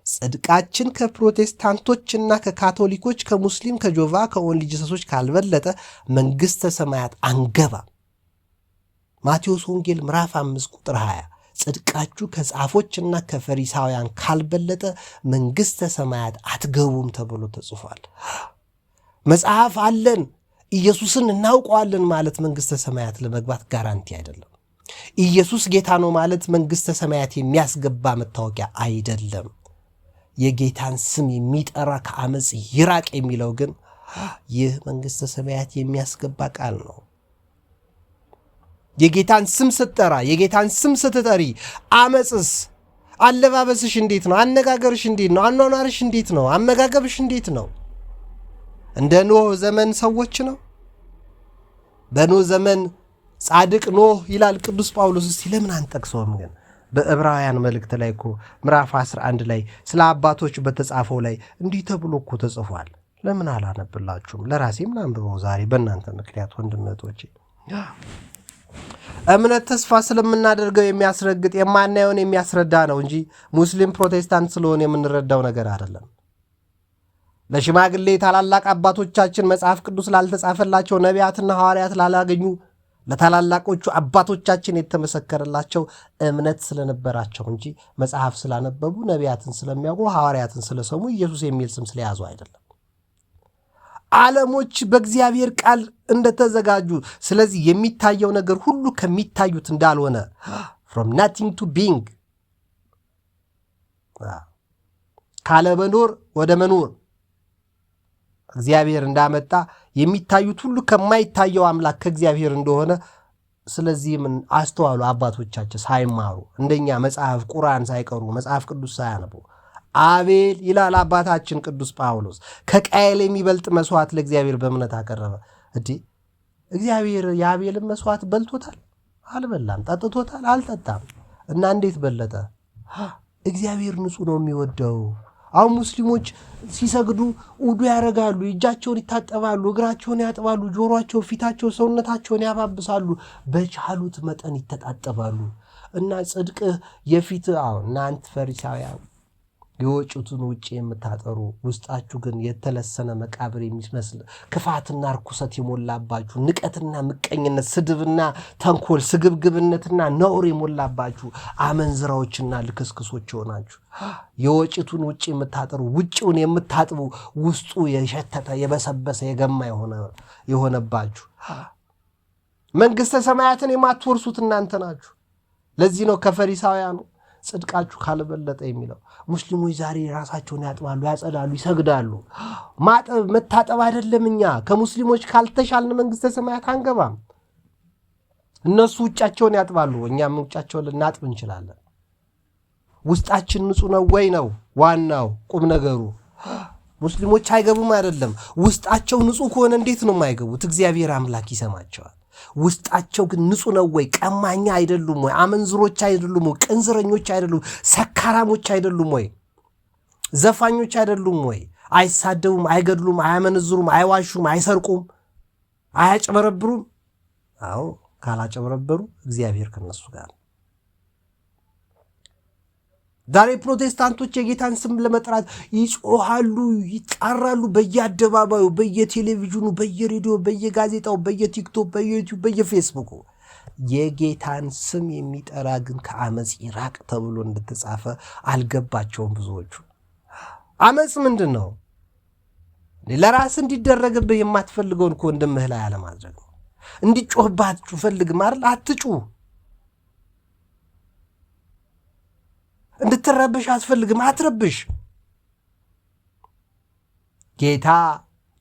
S1: ጽድቃችን ከፕሮቴስታንቶችና ከካቶሊኮች ከሙስሊም ከጆቫ ከኦንሊ ጂሰሶች ካልበለጠ መንግሥተ ሰማያት አንገባም። ማቴዎስ ወንጌል ምዕራፍ 5 ቁጥር 20 ጽድቃችሁ ከጻፎችና ከፈሪሳውያን ካልበለጠ መንግሥተ ሰማያት አትገቡም ተብሎ ተጽፏል። መጽሐፍ አለን ኢየሱስን እናውቀዋለን ማለት መንግሥተ ሰማያት ለመግባት ጋራንቲ አይደለም። ኢየሱስ ጌታ ነው ማለት መንግሥተ ሰማያት የሚያስገባ መታወቂያ አይደለም። የጌታን ስም የሚጠራ ከአመፅ ይራቅ የሚለው ግን ይህ መንግሥተ ሰማያት የሚያስገባ ቃል ነው። የጌታን ስም ስትጠራ የጌታን ስም ስትጠሪ አመፅስ አለባበስሽ እንዴት ነው? አነጋገርሽ እንዴት ነው? አኗኗርሽ እንዴት ነው? አመጋገብሽ እንዴት ነው? እንደ ኖህ ዘመን ሰዎች ነው? በኖህ ዘመን ጻድቅ ኖህ ይላል ቅዱስ ጳውሎስ። እስቲ ለምን አንጠቅሰውም? ግን በዕብራውያን መልእክት ላይ እኮ ምዕራፍ 11 ላይ ስለ አባቶች በተጻፈው ላይ እንዲህ ተብሎ እኮ ተጽፏል። ለምን አላነብላችሁም? ለራሴም ላንብበው ዛሬ በእናንተ ምክንያት ወንድም እህቶቼ። እምነት ተስፋ ስለምናደርገው የሚያስረግጥ የማናየውን የሚያስረዳ ነው እንጂ ሙስሊም ፕሮቴስታንት ስለሆነ የምንረዳው ነገር አይደለም። ለሽማግሌ ታላላቅ አባቶቻችን መጽሐፍ ቅዱስ ላልተጻፈላቸው ነቢያትና ሐዋርያት ላላገኙ ለታላላቆቹ አባቶቻችን የተመሰከረላቸው እምነት ስለነበራቸው እንጂ መጽሐፍ ስላነበቡ ነቢያትን ስለሚያውቁ ሐዋርያትን ስለሰሙ ኢየሱስ የሚል ስም ስለያዙ አይደለም። ዓለሞች በእግዚአብሔር ቃል እንደተዘጋጁ፣ ስለዚህ የሚታየው ነገር ሁሉ ከሚታዩት እንዳልሆነ from nothing to being ካለመኖር ወደ መኖር እግዚአብሔር እንዳመጣ የሚታዩት ሁሉ ከማይታየው አምላክ ከእግዚአብሔር እንደሆነ ስለዚህም አስተዋሉ አባቶቻችን ሳይማሩ እንደኛ መጽሐፍ ቁርአን ሳይቀሩ መጽሐፍ ቅዱስ ሳያነቡ። አቤል ይላል አባታችን ቅዱስ ጳውሎስ ከቃየል የሚበልጥ መስዋዕት ለእግዚአብሔር በእምነት አቀረበ። እግዚአብሔር የአቤልን መስዋዕት በልቶታል? አልበላም። ጠጥቶታል? አልጠጣም። እና እንዴት በለጠ? እግዚአብሔር ንጹሕ ነው የሚወደው። አሁን ሙስሊሞች ሲሰግዱ ውዱ ያደርጋሉ፣ እጃቸውን ይታጠባሉ፣ እግራቸውን ያጥባሉ፣ ጆሮአቸው፣ ፊታቸው፣ ሰውነታቸውን ያባብሳሉ፣ በቻሉት መጠን ይተጣጠባሉ። እና ጽድቅ የፊት እናንተ ፈሪሳውያን የወጩትን ውጭ የምታጠሩ ውስጣችሁ ግን የተለሰነ መቃብር የሚመስል ክፋትና ርኩሰት የሞላባችሁ ንቀትና ምቀኝነት፣ ስድብና ተንኮል፣ ስግብግብነትና ነውር የሞላባችሁ አመንዝራዎችና ልክስክሶች ሆናችሁ የወጭቱን ውጭ የምታጠሩ ውጭውን የምታጥቡ ውስጡ የሸተተ የበሰበሰ የገማ የሆነባችሁ መንግሥተ ሰማያትን የማትወርሱት እናንተ ናችሁ። ለዚህ ነው ከፈሪሳውያኑ ጽድቃችሁ ካልበለጠ የሚለው። ሙስሊሞች ዛሬ ራሳቸውን ያጥባሉ፣ ያጸዳሉ፣ ይሰግዳሉ። ማጠብ መታጠብ አይደለም። እኛ ከሙስሊሞች ካልተሻልን መንግሥተ ሰማያት አንገባም። እነሱ ውጫቸውን ያጥባሉ፣ እኛም ውጫቸውን ልናጥብ እንችላለን። ውስጣችን ንጹህ ነው ወይ ነው ዋናው ቁም ነገሩ። ሙስሊሞች አይገቡም አይደለም። ውስጣቸው ንጹህ ከሆነ እንዴት ነው የማይገቡት? እግዚአብሔር አምላክ ይሰማቸዋል። ውስጣቸው ግን ንጹህ ነው ወይ? ቀማኛ አይደሉም ወይ? አመንዝሮች አይደሉም ወይ? ቅንዝረኞች አይደሉም? ሰካራሞች አይደሉም ወይ? ዘፋኞች አይደሉም ወይ? አይሳደቡም፣ አይገድሉም፣ አያመነዝሩም፣ አይዋሹም፣ አይሰርቁም፣ አያጨበረብሩም። አዎ ካላጨበረበሩ እግዚአብሔር ከነሱ ጋር። ዛሬ ፕሮቴስታንቶች የጌታን ስም ለመጥራት ይጮሃሉ፣ ይጣራሉ። በየአደባባዩ፣ በየቴሌቪዥኑ፣ በየሬዲዮ፣ በየጋዜጣው፣ በየቲክቶክ፣ በየዩቲዩብ፣ በየፌስቡኩ የጌታን ስም የሚጠራ ግን ከአመፅ ይራቅ ተብሎ እንደተጻፈ አልገባቸውም ብዙዎቹ። አመፅ ምንድን ነው? ለራስ እንዲደረግብህ የማትፈልገውን እኮ ወንድምህ ላይ አለማድረግ ነው። እንዲጮህባችሁ ፈልግ ማለት አትጩህ። እንድትረብሽ አትፈልግም፣ አትረብሽ። ጌታ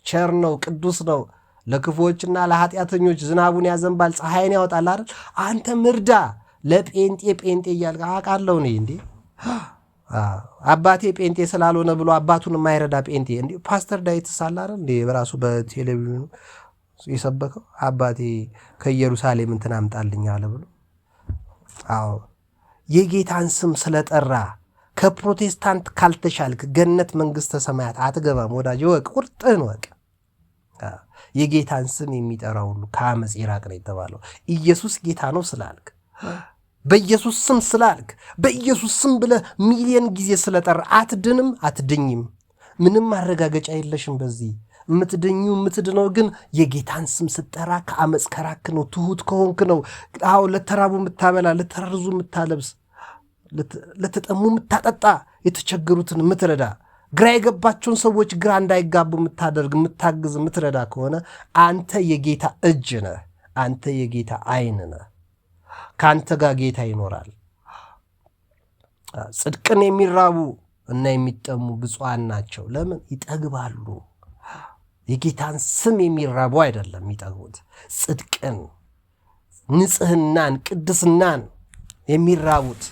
S1: ቸር ነው፣ ቅዱስ ነው። ለክፉዎችና ለኃጢአተኞች ዝናቡን ያዘንባል፣ ፀሐይን ያወጣል አይደል? አንተ ምርዳ ለጴንጤ ጴንጤ እያልክ አውቃለሁ እኔ እንዴ አባቴ ጴንጤ ስላልሆነ ብሎ አባቱን የማይረዳ ጴንጤ እንዴ ፓስተር ዳዊት ሳለ አይደል እንዴ በራሱ በቴሌቪዥኑ የሰበከው አባቴ ከኢየሩሳሌም እንትን አምጣልኝ አለ ብሎ። አዎ የጌታን ስም ስለጠራ ከፕሮቴስታንት ካልተሻልክ ገነት መንግሥተ ሰማያት አትገባም። ወዳጅ ወቅ ቁርጥህን ወቅ። የጌታን ስም የሚጠራ ሁሉ ከአመፅ ይራቅ ነው የተባለው። ኢየሱስ ጌታ ነው ስላልክ፣ በኢየሱስ ስም ስላልክ፣ በኢየሱስ ስም ብለህ ሚሊዮን ጊዜ ስለጠራ አትድንም፣ አትድኝም። ምንም ማረጋገጫ የለሽም በዚህ። የምትድነው ግን የጌታን ስም ስትጠራ ከአመፅ ከራክ ነው፣ ትሁት ከሆንክ ነው። አዎ ለተራቡ የምታበላ፣ ለተራርዙ የምታለብስ፣ ለተጠሙ የምታጠጣ፣ የተቸገሩትን የምትረዳ፣ ግራ የገባቸውን ሰዎች ግራ እንዳይጋቡ የምታደርግ፣ የምታግዝ፣ የምትረዳ ከሆነ አንተ የጌታ እጅ ነህ። አንተ የጌታ ዓይን ነህ። ከአንተ ጋር ጌታ ይኖራል። ጽድቅን የሚራቡ እና የሚጠሙ ብፁዓን ናቸው። ለምን? ይጠግባሉ። የጌታን ስም የሚራቡ አይደለም የሚጠግቡት፣ ጽድቅን፣ ንጽህናን፣ ቅድስናን የሚራቡት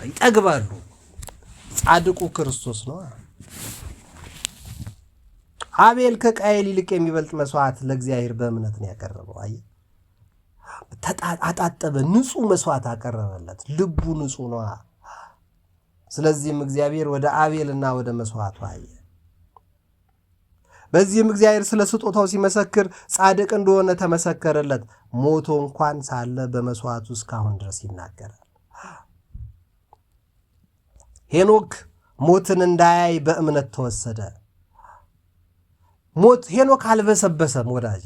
S1: ይጠግባሉ። ጻድቁ ክርስቶስ ነው። አቤል ከቃየል ይልቅ የሚበልጥ መስዋዕት ለእግዚአብሔር በእምነት ነው ያቀረበው። አየህ፣ አጣጠበ፣ ንጹህ መስዋዕት አቀረበለት። ልቡ ንጹህ ነው። ስለዚህም እግዚአብሔር ወደ አቤልና ወደ መስዋዕቱ አየ። በዚህም እግዚአብሔር ስለ ስጦታው ሲመሰክር ጻድቅ እንደሆነ ተመሰከረለት። ሞቶ እንኳን ሳለ በመስዋዕቱ እስካሁን ድረስ ይናገራል። ሄኖክ ሞትን እንዳያይ በእምነት ተወሰደ። ሄኖክ አልበሰበሰም ወዳጄ።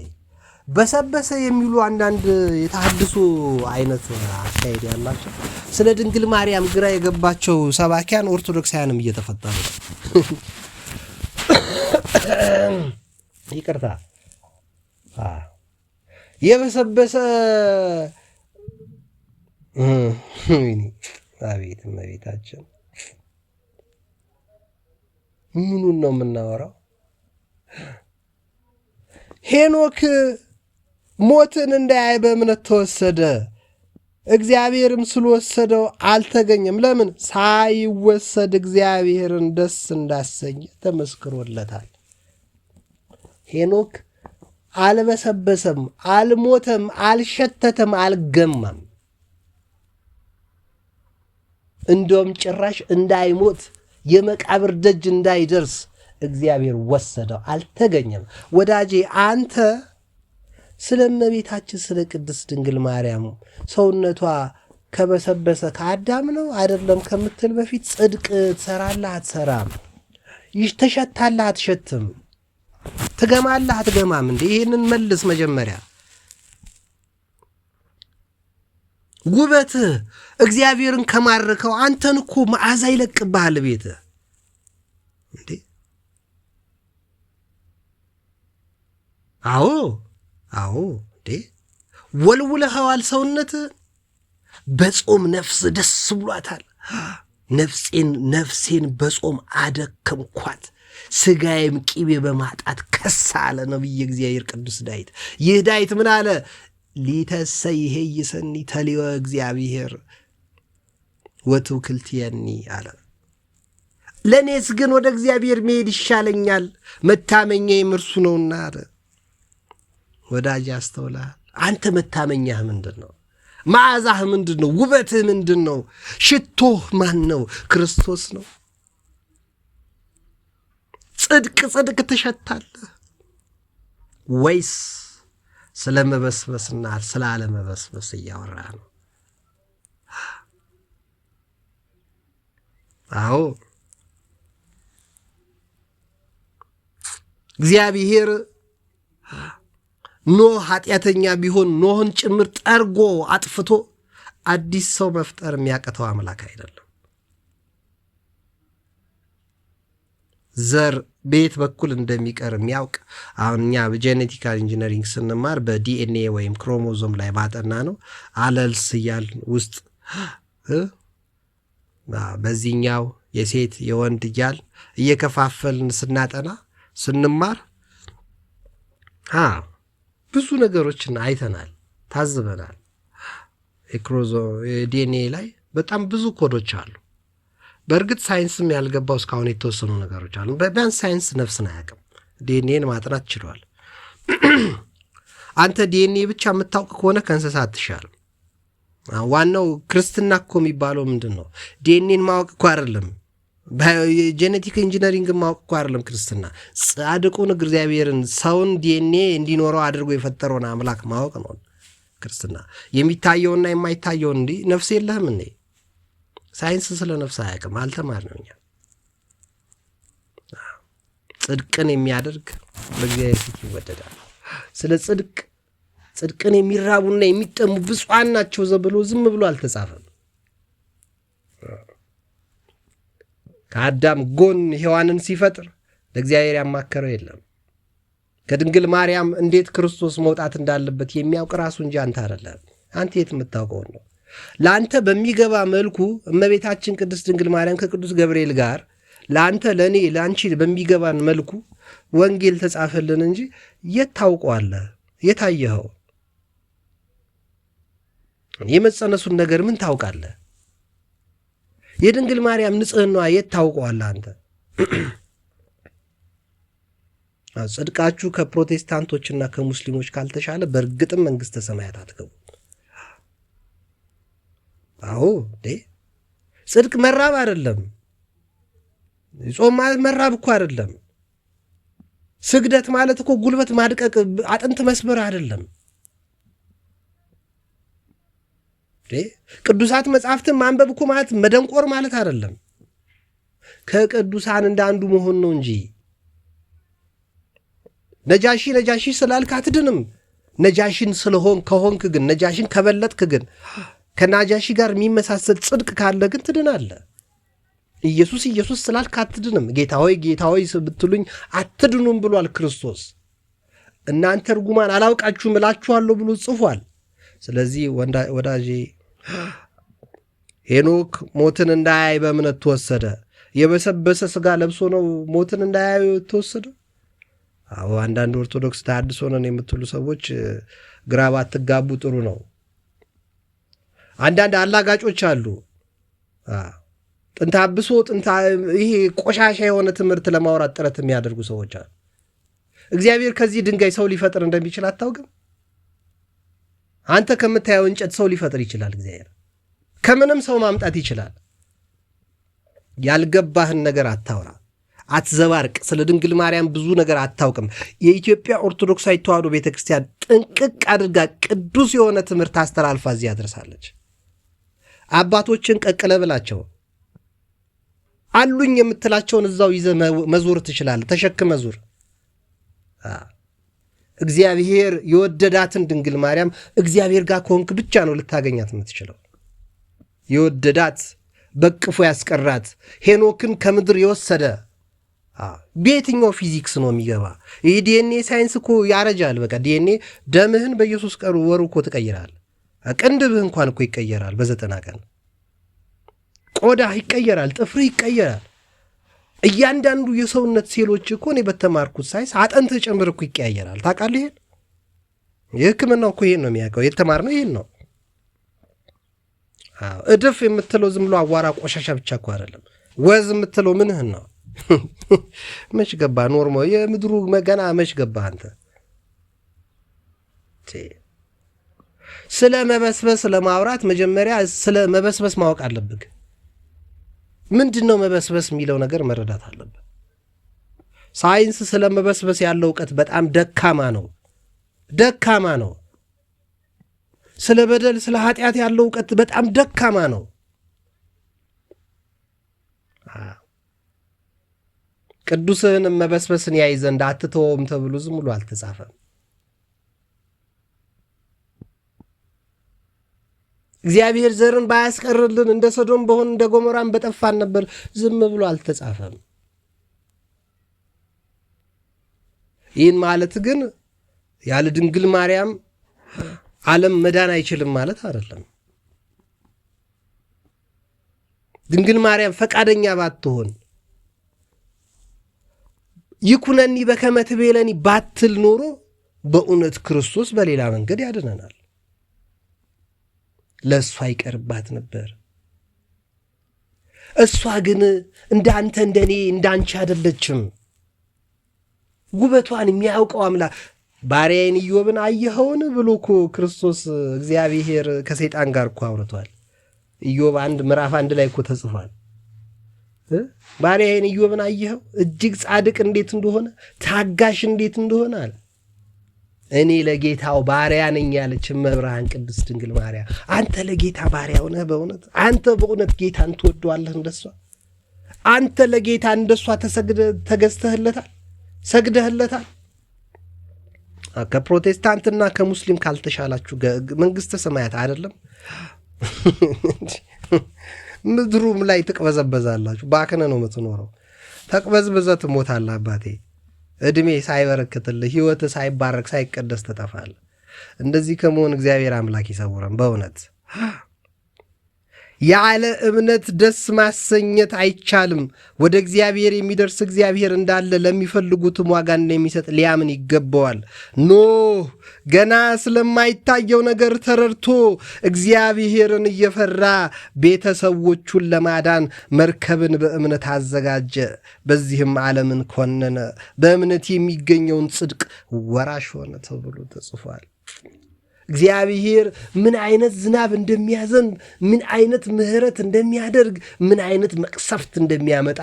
S1: በሰበሰ የሚሉ አንዳንድ የተሐድሶ አይነት አካሄድ ያላቸው ስለ ድንግል ማርያም ግራ የገባቸው ሰባኪያን ኦርቶዶክሳውያንም እየተፈጠሩ ይቅርታ የበሰበሰ አቤት እመቤታችን ምኑን ነው የምናወራው? ሄኖክ ሞትን እንዳያይ በእምነት ተወሰደ። እግዚአብሔርም ስለወሰደው አልተገኘም። ለምን? ሳይወሰድ እግዚአብሔርን ደስ እንዳሰኘ ተመስክሮለታል። ሄኖክ አልበሰበሰም፣ አልሞተም፣ አልሸተተም፣ አልገማም። እንደውም ጭራሽ እንዳይሞት የመቃብር ደጅ እንዳይደርስ እግዚአብሔር ወሰደው፣ አልተገኘም። ወዳጄ አንተ ስለ እመቤታችን ስለ ቅድስት ድንግል ማርያም ሰውነቷ ከበሰበሰ ከአዳም ነው አይደለም ከምትል በፊት ጽድቅ ትሰራለህ አትሰራም? ተሸታለህ አትሸትም? ትገማለህ አትገማም? እንዴ ይህንን መልስ መጀመሪያ። ውበትህ እግዚአብሔርን ከማረከው አንተን እኮ መዓዛ ይለቅብሃል ቤትህ እንዴ። አዎ እንዴ ወልውለኸዋል ሰውነትህ። በጾም ነፍስ ደስ ብሏታል። ነፍሴን በጾም አደከምኳት፣ ስጋዬም ቂቤ በማጣት ከሳ አለ ነቢየ እግዚአብሔር ቅዱስ ዳዊት። ይህ ዳዊት ምን አለ? ሊተሰይሄ ይሰኒ ተሊወ እግዚአብሔር ወትውክልትየኒ አለ። ለእኔስ ግን ወደ እግዚአብሔር መሄድ ይሻለኛል፣ መታመኛዬም እርሱ ነውና አለ። ወዳጅ አስተውለሃል? አንተ መታመኛህ ምንድን ነው? መዓዛህ ምንድን ነው? ውበትህ ምንድን ነው? ሽቶህ ማን ነው? ክርስቶስ ነው። ጽድቅ ትሸታለህ ወይስ ስለ መበስበስና ስለ አለመበስበስ እያወራህ ነው? አዎ እግዚአብሔር ኖህ ኃጢአተኛ ቢሆን ኖህን ጭምር ጠርጎ አጥፍቶ አዲስ ሰው መፍጠር የሚያቅተው አምላክ አይደለም። ዘር በየት በኩል እንደሚቀር የሚያውቅ አሁን እኛ በጄኔቲካል ኢንጂነሪንግ ስንማር በዲኤንኤ ወይም ክሮሞዞም ላይ ባጠና ነው አለልስ እያል ውስጥ በዚህኛው የሴት የወንድ እያል እየከፋፈልን ስናጠና ስንማር ብዙ ነገሮችን አይተናል፣ ታዝበናል። ዲኤንኤ ላይ በጣም ብዙ ኮዶች አሉ። በእርግጥ ሳይንስም ያልገባው እስካሁን የተወሰኑ ነገሮች አሉ። ቢያንስ ሳይንስ ነፍስን አያውቅም። ዲኤንኤን ማጥናት ችሏል። አንተ ዲኤንኤ ብቻ የምታውቅ ከሆነ ከእንስሳ አትሻልም። ዋናው ክርስትና እኮ የሚባለው ምንድን ነው? ዲኤንኤን ማወቅ እኮ አይደለም። ጄኔቲክ ኢንጂነሪንግ ማወቅ እኮ አይደለም ክርስትና። ጻድቁን እግዚአብሔርን ሰውን ዲኤንኤ እንዲኖረው አድርጎ የፈጠረውን አምላክ ማወቅ ነው ክርስትና። የሚታየውና የማይታየውን እንዲህ ነፍስ የለህም እንዴ? ሳይንስ ስለ ነፍስ አያውቅም፣ አልተማርንም እኛ። ጽድቅን የሚያደርግ በእግዚአብሔር ፊት ይወደዳል። ስለ ጽድቅን የሚራቡና የሚጠሙ ብፁዓን ናቸው ዘብሎ ዝም ብሎ አልተጻፈም። ከአዳም ጎን ሔዋንን ሲፈጥር ለእግዚአብሔር ያማከረው የለም። ከድንግል ማርያም እንዴት ክርስቶስ መውጣት እንዳለበት የሚያውቅ ራሱ እንጂ አንተ አይደለም። አንተ የት የምታውቀውን ነው? ለአንተ በሚገባ መልኩ እመቤታችን ቅድስት ድንግል ማርያም ከቅዱስ ገብርኤል ጋር ለአንተ ለእኔ ለአንቺ በሚገባን መልኩ ወንጌል ተጻፈልን እንጂ የት ታውቀዋለህ? የታየኸው የመጸነሱን ነገር ምን ታውቃለህ? የድንግል ማርያም ንጽሕናዋ የት ታውቀዋለህ አንተ? ጽድቃችሁ ከፕሮቴስታንቶችና ከሙስሊሞች ካልተሻለ በእርግጥም መንግሥተ ሰማያት አትገቡ። አዎ ጽድቅ መራብ አይደለም። ጾም መራብ እኮ አይደለም። ስግደት ማለት እኮ ጉልበት ማድቀቅ አጥንት መስበር አይደለም። ቅዱሳት መጻሕፍትን ማንበብ እኮ ማለት መደንቆር ማለት አይደለም። ከቅዱሳን እንዳንዱ መሆን ነው እንጂ ነጃሺ ስላልክ አትድንም። ነጃሺን ስለሆን ከሆንክ ግን ነጃሺን ከበለጥክ ግን ከናጃሺ ጋር የሚመሳሰል ጽድቅ ካለ ግን ትድናለህ። ኢየሱስ ስላልክ አትድንም። ጌታ ሆይ ብትሉኝ አትድኑም ብሏል ክርስቶስ። እናንተ ርጉማን አላውቃችሁም እላችኋለሁ ብሎ ጽፏል። ስለዚህ ወዳጄ ሄኖክ ሞትን እንዳያይ በእምነት ተወሰደ። የበሰበሰ ሥጋ ለብሶ ነው ሞትን እንዳያይ ተወሰደ። አዎ አንዳንድ ኦርቶዶክስ ተሐድሶ ነን የምትሉ ሰዎች ግራ ባትጋቡ ጥሩ ነው። አንዳንድ አላጋጮች አሉ። ጥንተ አብሶ ይሄ ቆሻሻ የሆነ ትምህርት ለማውራት ጥረት የሚያደርጉ ሰዎች አሉ። እግዚአብሔር ከዚህ ድንጋይ ሰው ሊፈጥር እንደሚችል አታውቅም? አንተ ከምታየው እንጨት ሰው ሊፈጥር ይችላል። እግዚአብሔር ከምንም ሰው ማምጣት ይችላል። ያልገባህን ነገር አታውራ፣ አትዘባርቅ። ስለ ድንግል ማርያም ብዙ ነገር አታውቅም። የኢትዮጵያ ኦርቶዶክሳዊ ተዋሕዶ ቤተክርስቲያን ጥንቅቅ አድርጋ ቅዱስ የሆነ ትምህርት አስተላልፋ እዚህ ያደርሳለች። አባቶችን ቀቅለ ብላቸው አሉኝ የምትላቸውን እዛው ይዘ መዞር ትችላለህ። ተሸክመ ዙር። እግዚአብሔር የወደዳትን ድንግል ማርያም እግዚአብሔር ጋር ከሆንክ ብቻ ነው ልታገኛት የምትችለው። የወደዳት በቅፎ ያስቀራት ሄኖክን ከምድር የወሰደ በየትኛው ፊዚክስ ነው የሚገባ? ይህ ዲኤንኤ ሳይንስ እኮ ያረጃል። በቃ ዲኤንኤ ደምህን በኢየሱስ ወሩ እኮ ትቀይራል። ቅንድብህ እንኳን እኮ ይቀየራል። በ90 ቀን ቆዳህ ይቀየራል፣ ጥፍርህ ይቀየራል። እያንዳንዱ የሰውነት ሴሎች እኮ እኔ በተማርኩት ሳይንስ አጥንትህ ጭምር እኮ ይቀያየራል። ታውቃለህ? ይሄን የሕክምናው እኮ ይሄን ነው የሚያውቀው። የተማርነው ይሄን ነው። እድፍ የምትለው ዝም ብሎ አዋራ ቆሻሻ ብቻ እኮ አይደለም። ወዝ የምትለው ምንህን ነው? መች ገባ? ኖርሞ የምድሩ ገና መች ገባ? አንተ ስለ መበስበስ ለማውራት መጀመሪያ ስለ መበስበስ ማወቅ አለብህ። ምንድን ነው መበስበስ የሚለው ነገር መረዳት አለብህ። ሳይንስ ስለ መበስበስ ያለው እውቀት በጣም ደካማ ነው። ስለ በደል ስለ ኃጢአት ያለው እውቀት በጣም ደካማ ነው። ቅዱስህንም መበስበስን ያይ ዘንድ አትተወውም ተብሎ ዝም ብሎ አልተጻፈም። እግዚአብሔር ዘርን ባያስቀርልን እንደ ሰዶም በሆን እንደ ጎሞራም በጠፋን ነበር ዝም ብሎ አልተጻፈም። ይህን ማለት ግን ያለ ድንግል ማርያም ዓለም መዳን አይችልም ማለት አይደለም። ድንግል ማርያም ፈቃደኛ ባትሆን ይኩነኒ በከመ ትቤለኒ ባትል ኖሮ በእውነት ክርስቶስ በሌላ መንገድ ያድነናል። ለእሷ ይቀርባት ነበር። እሷ ግን እንዳንተ እንደኔ እንዳንቺ አይደለችም። ውበቷን የሚያውቀው አምላክ ባሪያዬን ኢዮብን አየኸውን ብሎ እኮ ክርስቶስ እግዚአብሔር ከሰይጣን ጋር እኮ አውርቷል። ኢዮብ ምዕራፍ 1 ላይ እኮ ተጽፏል። ባሪያዬን ኢዮብን አየኸው? እጅግ ጻድቅ እንዴት እንደሆነ ታጋሽ እንዴት እንደሆነ አለ። እኔ ለጌታው ባሪያ ነኝ ያለች እመብርሃን ቅድስት ድንግል ማርያም፣ አንተ ለጌታ ባሪያ ሆነህ በእውነት አንተ በእውነት ጌታን ትወደዋለህ እንደሷ? አንተ ለጌታ እንደሷ ተገዝተህለታል፣ ሰግደህለታል? ከፕሮቴስታንትና ከሙስሊም ካልተሻላችሁ መንግሥተ ሰማያት አይደለም ምድሩም ላይ ትቅበዘበዛላችሁ። ባክነ ነው የምትኖረው። ተቅበዝብዘህ ትሞታለህ አባቴ። ዕድሜ ሳይበረክትልህ ሕይወት ሳይባረክ ሳይቀደስ ትጠፋለህ። እንደዚህ ከመሆን እግዚአብሔር አምላክ ይሰውረን በእውነት። ያለ እምነት ደስ ማሰኘት አይቻልም። ወደ እግዚአብሔር የሚደርስ እግዚአብሔር እንዳለ ለሚፈልጉትም ዋጋ እንደሚሰጥ ሊያምን ይገባዋል። ኖህ ገና ስለማይታየው ነገር ተረድቶ እግዚአብሔርን እየፈራ ቤተሰቦቹን ለማዳን መርከብን በእምነት አዘጋጀ። በዚህም ዓለምን ኮነነ። በእምነት የሚገኘውን ጽድቅ ወራሽ ሆነ ተብሎ ተጽፏል። እግዚአብሔር ምን አይነት ዝናብ እንደሚያዘንብ፣ ምን አይነት ምሕረት እንደሚያደርግ፣ ምን አይነት መቅሰፍት እንደሚያመጣ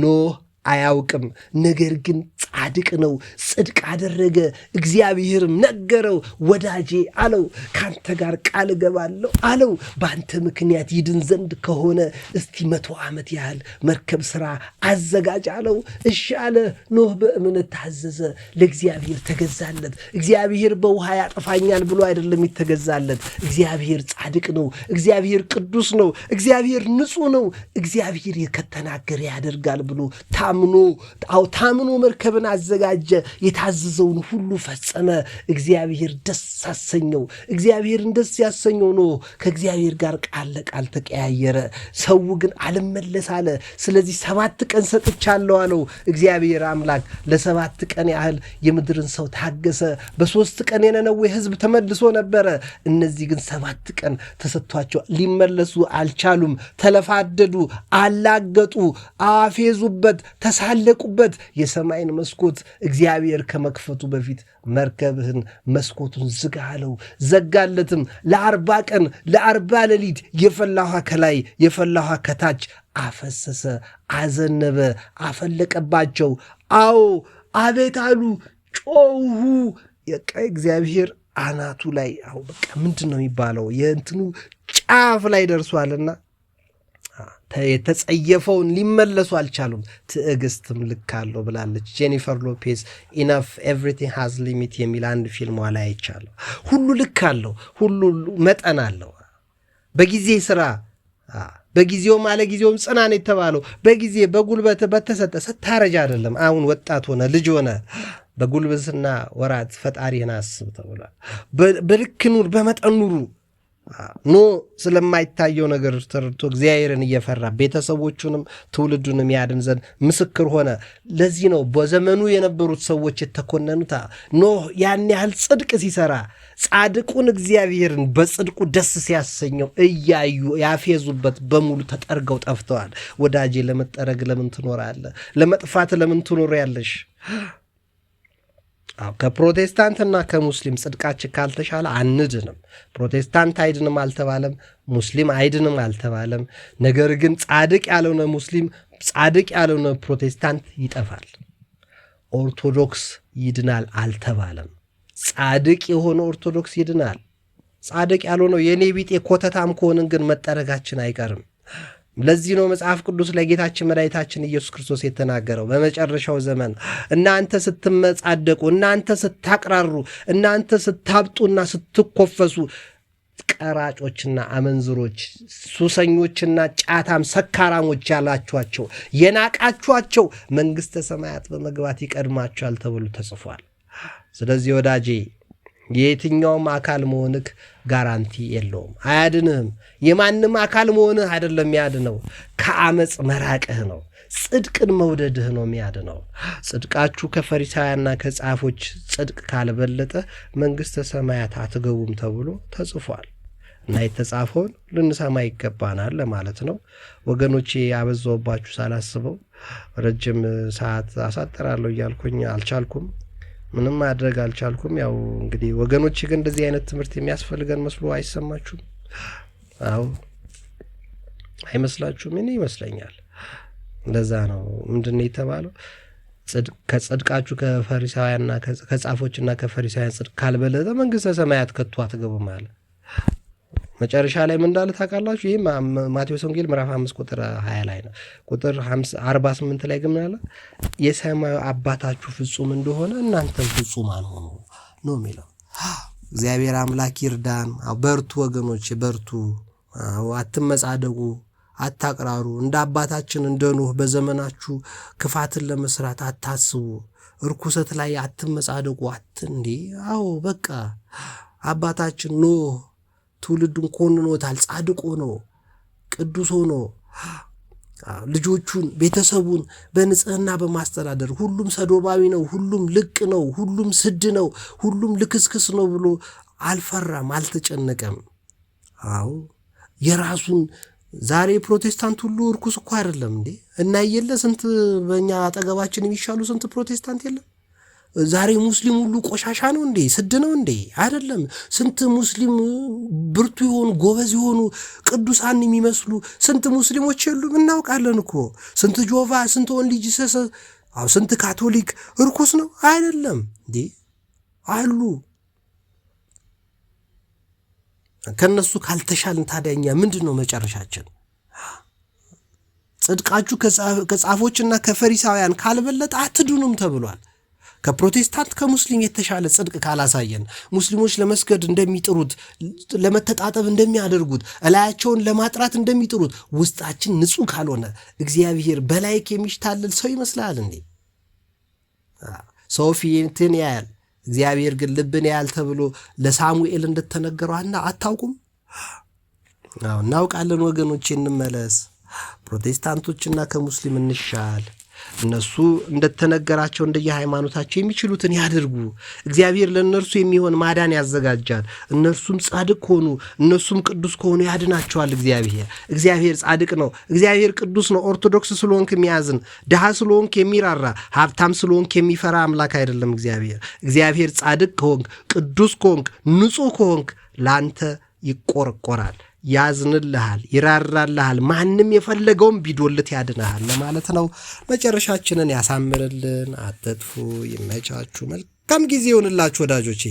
S1: ኖህ አያውቅም፣ ነገር ግን ጻድቅ ነው፣ ጽድቅ አደረገ። እግዚአብሔርም ነገረው፣ ወዳጄ አለው ካንተ ጋር ቃል እገባለሁ አለው፣ በአንተ ምክንያት ይድን ዘንድ ከሆነ እስቲ 100 ዓመት ያህል መርከብ ሥራ አዘጋጅ አለው። እሺ አለ። ኖህ በእምነት ታዘዘ፣ ለእግዚአብሔር ተገዛለት። እግዚአብሔር በውሃ ያጠፋኛል ብሎ አይደለም የተገዛለት። እግዚአብሔር ጻድቅ ነው፣ እግዚአብሔር ቅዱስ ነው፣ እግዚአብሔር ንጹሕ ነው፣ እግዚአብሔር ከተናገረ ያደርጋል ብሎ ታምኖ መርከብን አዘጋጀ። የታዘዘውን ሁሉ ፈጸመ። እግዚአብሔር ደስ አሰኘው። እግዚአብሔርን ደስ ያሰኘው ነው ከእግዚአብሔር ጋር ቃል ለቃል ተቀያየረ። ሰው ግን አልመለስ አለ። ስለዚህ 7 ቀን ሰጥቻለሁ አለው። እግዚአብሔር አምላክ ለ7 ቀን ያህል የምድርን ሰው ታገሰ። በ3 ቀን የነነዌ ሕዝብ ተመልሶ ነበረ። እነዚህ ግን 7 ቀን ተሰጥቷቸው ሊመለሱ አልቻሉም። ተለፋደዱ፣ አላገጡ፣ አፌዙበት፣ ተሳለቁበት። የሰማይን መስኮት እግዚአብሔር ከመክፈቱ በፊት መርከብህን መስኮቱን ዝጋ አለው። ዘጋለትም። ለ40 ቀን ለ40 ሌሊት የፈላ ውሃ ከላይ የፈላ ውሃ ከታች አፈሰሰ፣ አዘነበ፣ አፈለቀባቸው። አዎ አቤት አሉ፣ ጮሁ። እግዚአብሔር አናቱ ላይ በቃ ምንድን ነው የሚባለው የእንትኑ ጫፍ ላይ ደርሷልና የተጸየፈውን ሊመለሱ አልቻሉም። ትዕግስትም ልክ አለው ብላለች ጄኒፈር ሎፔዝ። ኢነፍ ኤቭሪቲንግ ሃዝ ሊሚት የሚል አንድ ፊልሟ ላይ አይቻለሁ። ሁሉ ልክ አለው፣ ሁሉ መጠን አለው። በጊዜ ስራ፣ በጊዜውም አለ ጊዜውም ጽናን የተባለው በጊዜ በጉልበት በተሰጠ ስታረጅ አይደለም። አሁን ወጣት ሆነ ልጅ ሆነ በጉልበትና ወራት ፈጣሪህን አስብ ተብሏል። በልክ ኑር፣ በመጠን ኑሩ። ኖ ስለማይታየው ነገር ተረድቶ እግዚአብሔርን እየፈራ ቤተሰቦቹንም ትውልዱንም ያድን ዘንድ ምስክር ሆነ። ለዚህ ነው በዘመኑ የነበሩት ሰዎች የተኮነኑት። ኖህ ያን ያህል ጽድቅ ሲሰራ ጻድቁን እግዚአብሔርን በጽድቁ ደስ ሲያሰኘው እያዩ ያፌዙበት በሙሉ ተጠርገው ጠፍተዋል። ወዳጄ ለመጠረግ ለምን ትኖራለህ? ለመጥፋት ለምን ትኖሪያለሽ? ከፕሮቴስታንትና ከሙስሊም ጽድቃችን ካልተሻለ አንድንም። ፕሮቴስታንት አይድንም አልተባለም፣ ሙስሊም አይድንም አልተባለም። ነገር ግን ጻድቅ ያልሆነ ሙስሊም፣ ጻድቅ ያልሆነ ፕሮቴስታንት ይጠፋል። ኦርቶዶክስ ይድናል አልተባለም። ጻድቅ የሆነ ኦርቶዶክስ ይድናል። ጻድቅ ያልሆነው የኔ ቢጤ ኮተታም ከሆንን ግን መጠረጋችን አይቀርም። ለዚህ ነው መጽሐፍ ቅዱስ ላይ ጌታችን መድኃኒታችን ኢየሱስ ክርስቶስ የተናገረው በመጨረሻው ዘመን እናንተ ስትመጻደቁ፣ እናንተ ስታቅራሩ፣ እናንተ ስታብጡና ስትኮፈሱ ቀራጮችና አመንዝሮች፣ ሱሰኞችና ጫታም ሰካራሞች ያላችኋቸው የናቃችኋቸው መንግሥተ ሰማያት በመግባት ይቀድማቸዋል ተብሎ ተጽፏል። ስለዚህ ወዳጄ የየትኛውም አካል መሆንክ ጋራንቲ የለውም፣ አያድንህም። የማንም አካል መሆንህ አይደለም ያድነው፣ ከአመፅ መራቅህ ነው። ጽድቅን መውደድህ ነው የሚያድነው። ጽድቃችሁ ከፈሪሳውያንና ከጻፎች ጽድቅ ካልበለጠ መንግሥተ ሰማያት አትገቡም ተብሎ ተጽፏል። እና የተጻፈውን ልንሰማ ይገባናል ለማለት ነው። ወገኖቼ ያበዛውባችሁ ሳላስበው ረጅም ሰዓት አሳጠራለሁ እያልኩኝ አልቻልኩም። ምንም ማድረግ አልቻልኩም። ያው እንግዲህ ወገኖች ግን እንደዚህ አይነት ትምህርት የሚያስፈልገን መስሎ አይሰማችሁም? አዎ አይመስላችሁም? እኔ ይመስለኛል። እንደዛ ነው። ምንድነው የተባለው? ከጽድቃችሁ ከፈሪሳውያንና ከጻፎችና ከፈሪሳውያን ጽድቅ ካልበለጠ መንግሥተ ሰማያት ከቶ አትገቡም አለ። መጨረሻ ላይ ምን እንዳለ ታውቃላችሁ? ይህ ማቴዎስ ወንጌል ምዕራፍ 5 ቁጥር 20 ላይ ነው። ቁጥር 48 ላይ ግን ምናለ? የሰማዩ አባታችሁ ፍጹም እንደሆነ እናንተም ፍጹማን ሆኑ ነው የሚለው። እግዚአብሔር አምላክ ይርዳን። በርቱ ወገኖች፣ በርቱ። አትመጻደቁ፣ አታቅራሩ። እንደ አባታችን እንደ ኖህ በዘመናችሁ ክፋትን ለመስራት አታስቡ። እርኩሰት ላይ አትመጻደቁ። እንዴ አዎ በቃ አባታችን ኖህ ትውልዱን ኮንኖታል። ጻድቅ ሆኖ ቅዱስ ሆኖ ልጆቹን ቤተሰቡን በንጽህና በማስተዳደር ሁሉም ሰዶባዊ ነው፣ ሁሉም ልቅ ነው፣ ሁሉም ስድ ነው፣ ሁሉም ልክስክስ ነው ብሎ አልፈራም፣ አልተጨነቀም። አዎ የራሱን ዛሬ ፕሮቴስታንት ሁሉ እርኩስ እኮ አይደለም እንዴ? እና የለ ስንት በእኛ አጠገባችን የሚሻሉ ስንት ፕሮቴስታንት የለም? ዛሬ ሙስሊም ሁሉ ቆሻሻ ነው እንዴ? ስድ ነው እንዴ? አይደለም። ስንት ሙስሊም ብርቱ የሆኑ ጎበዝ የሆኑ ቅዱሳን የሚመስሉ ስንት ሙስሊሞች የሉም? እናውቃለን እኮ። ስንት ጆቫ፣ ስንት ኦንሊ ጂሰስ፣ ስንት ካቶሊክ እርኩስ ነው አይደለም እንዴ? አሉ። ከነሱ ካልተሻልን ታዲያኛ ምንድን ነው መጨረሻችን? ጽድቃችሁ ከጻፎችና ከፈሪሳውያን ካልበለጠ አትድኑም ተብሏል። ከፕሮቴስታንት ከሙስሊም የተሻለ ጽድቅ ካላሳየን፣ ሙስሊሞች ለመስገድ እንደሚጥሩት ለመተጣጠብ እንደሚያደርጉት እላያቸውን ለማጥራት እንደሚጥሩት ውስጣችን ንጹህ ካልሆነ እግዚአብሔር በላይክ የሚሽታለል ሰው ይመስላል እንዴ? ሰው ፊትን ያያል፣ እግዚአብሔር ግን ልብን ያያል ተብሎ ለሳሙኤል እንደተነገረው አታውቁም? እናውቃለን ወገኖቼ። እንመለስ። ፕሮቴስታንቶችና ከሙስሊም እንሻል። እነሱ እንደተነገራቸው እንደየሃይማኖታቸው የሚችሉትን ያድርጉ። እግዚአብሔር ለእነርሱ የሚሆን ማዳን ያዘጋጃል። እነርሱም ጻድቅ ሆኑ፣ እነሱም ቅዱስ ከሆኑ ያድናቸዋል። እግዚአብሔር ጻድቅ ነው። እግዚአብሔር ቅዱስ ነው። ኦርቶዶክስ ስለሆንክ የሚያዝን፣ ድሃ ስለሆንክ የሚራራ፣ ሀብታም ስለሆንክ የሚፈራ አምላክ አይደለም። እግዚአብሔር ጻድቅ ከሆንክ፣ ቅዱስ ከሆንክ፣ ንጹሕ ከሆንክ ለአንተ ይቆረቆራል፣ ያዝንልሃል፣ ይራራልሃል። ማንም የፈለገውን ቢዶልት ያድንሃል ለማለት ነው። መጨረሻችንን ያሳምርልን። አትጥፉ። ይመቻችሁ። መልካም ጊዜ ይሆንላችሁ ወዳጆቼ።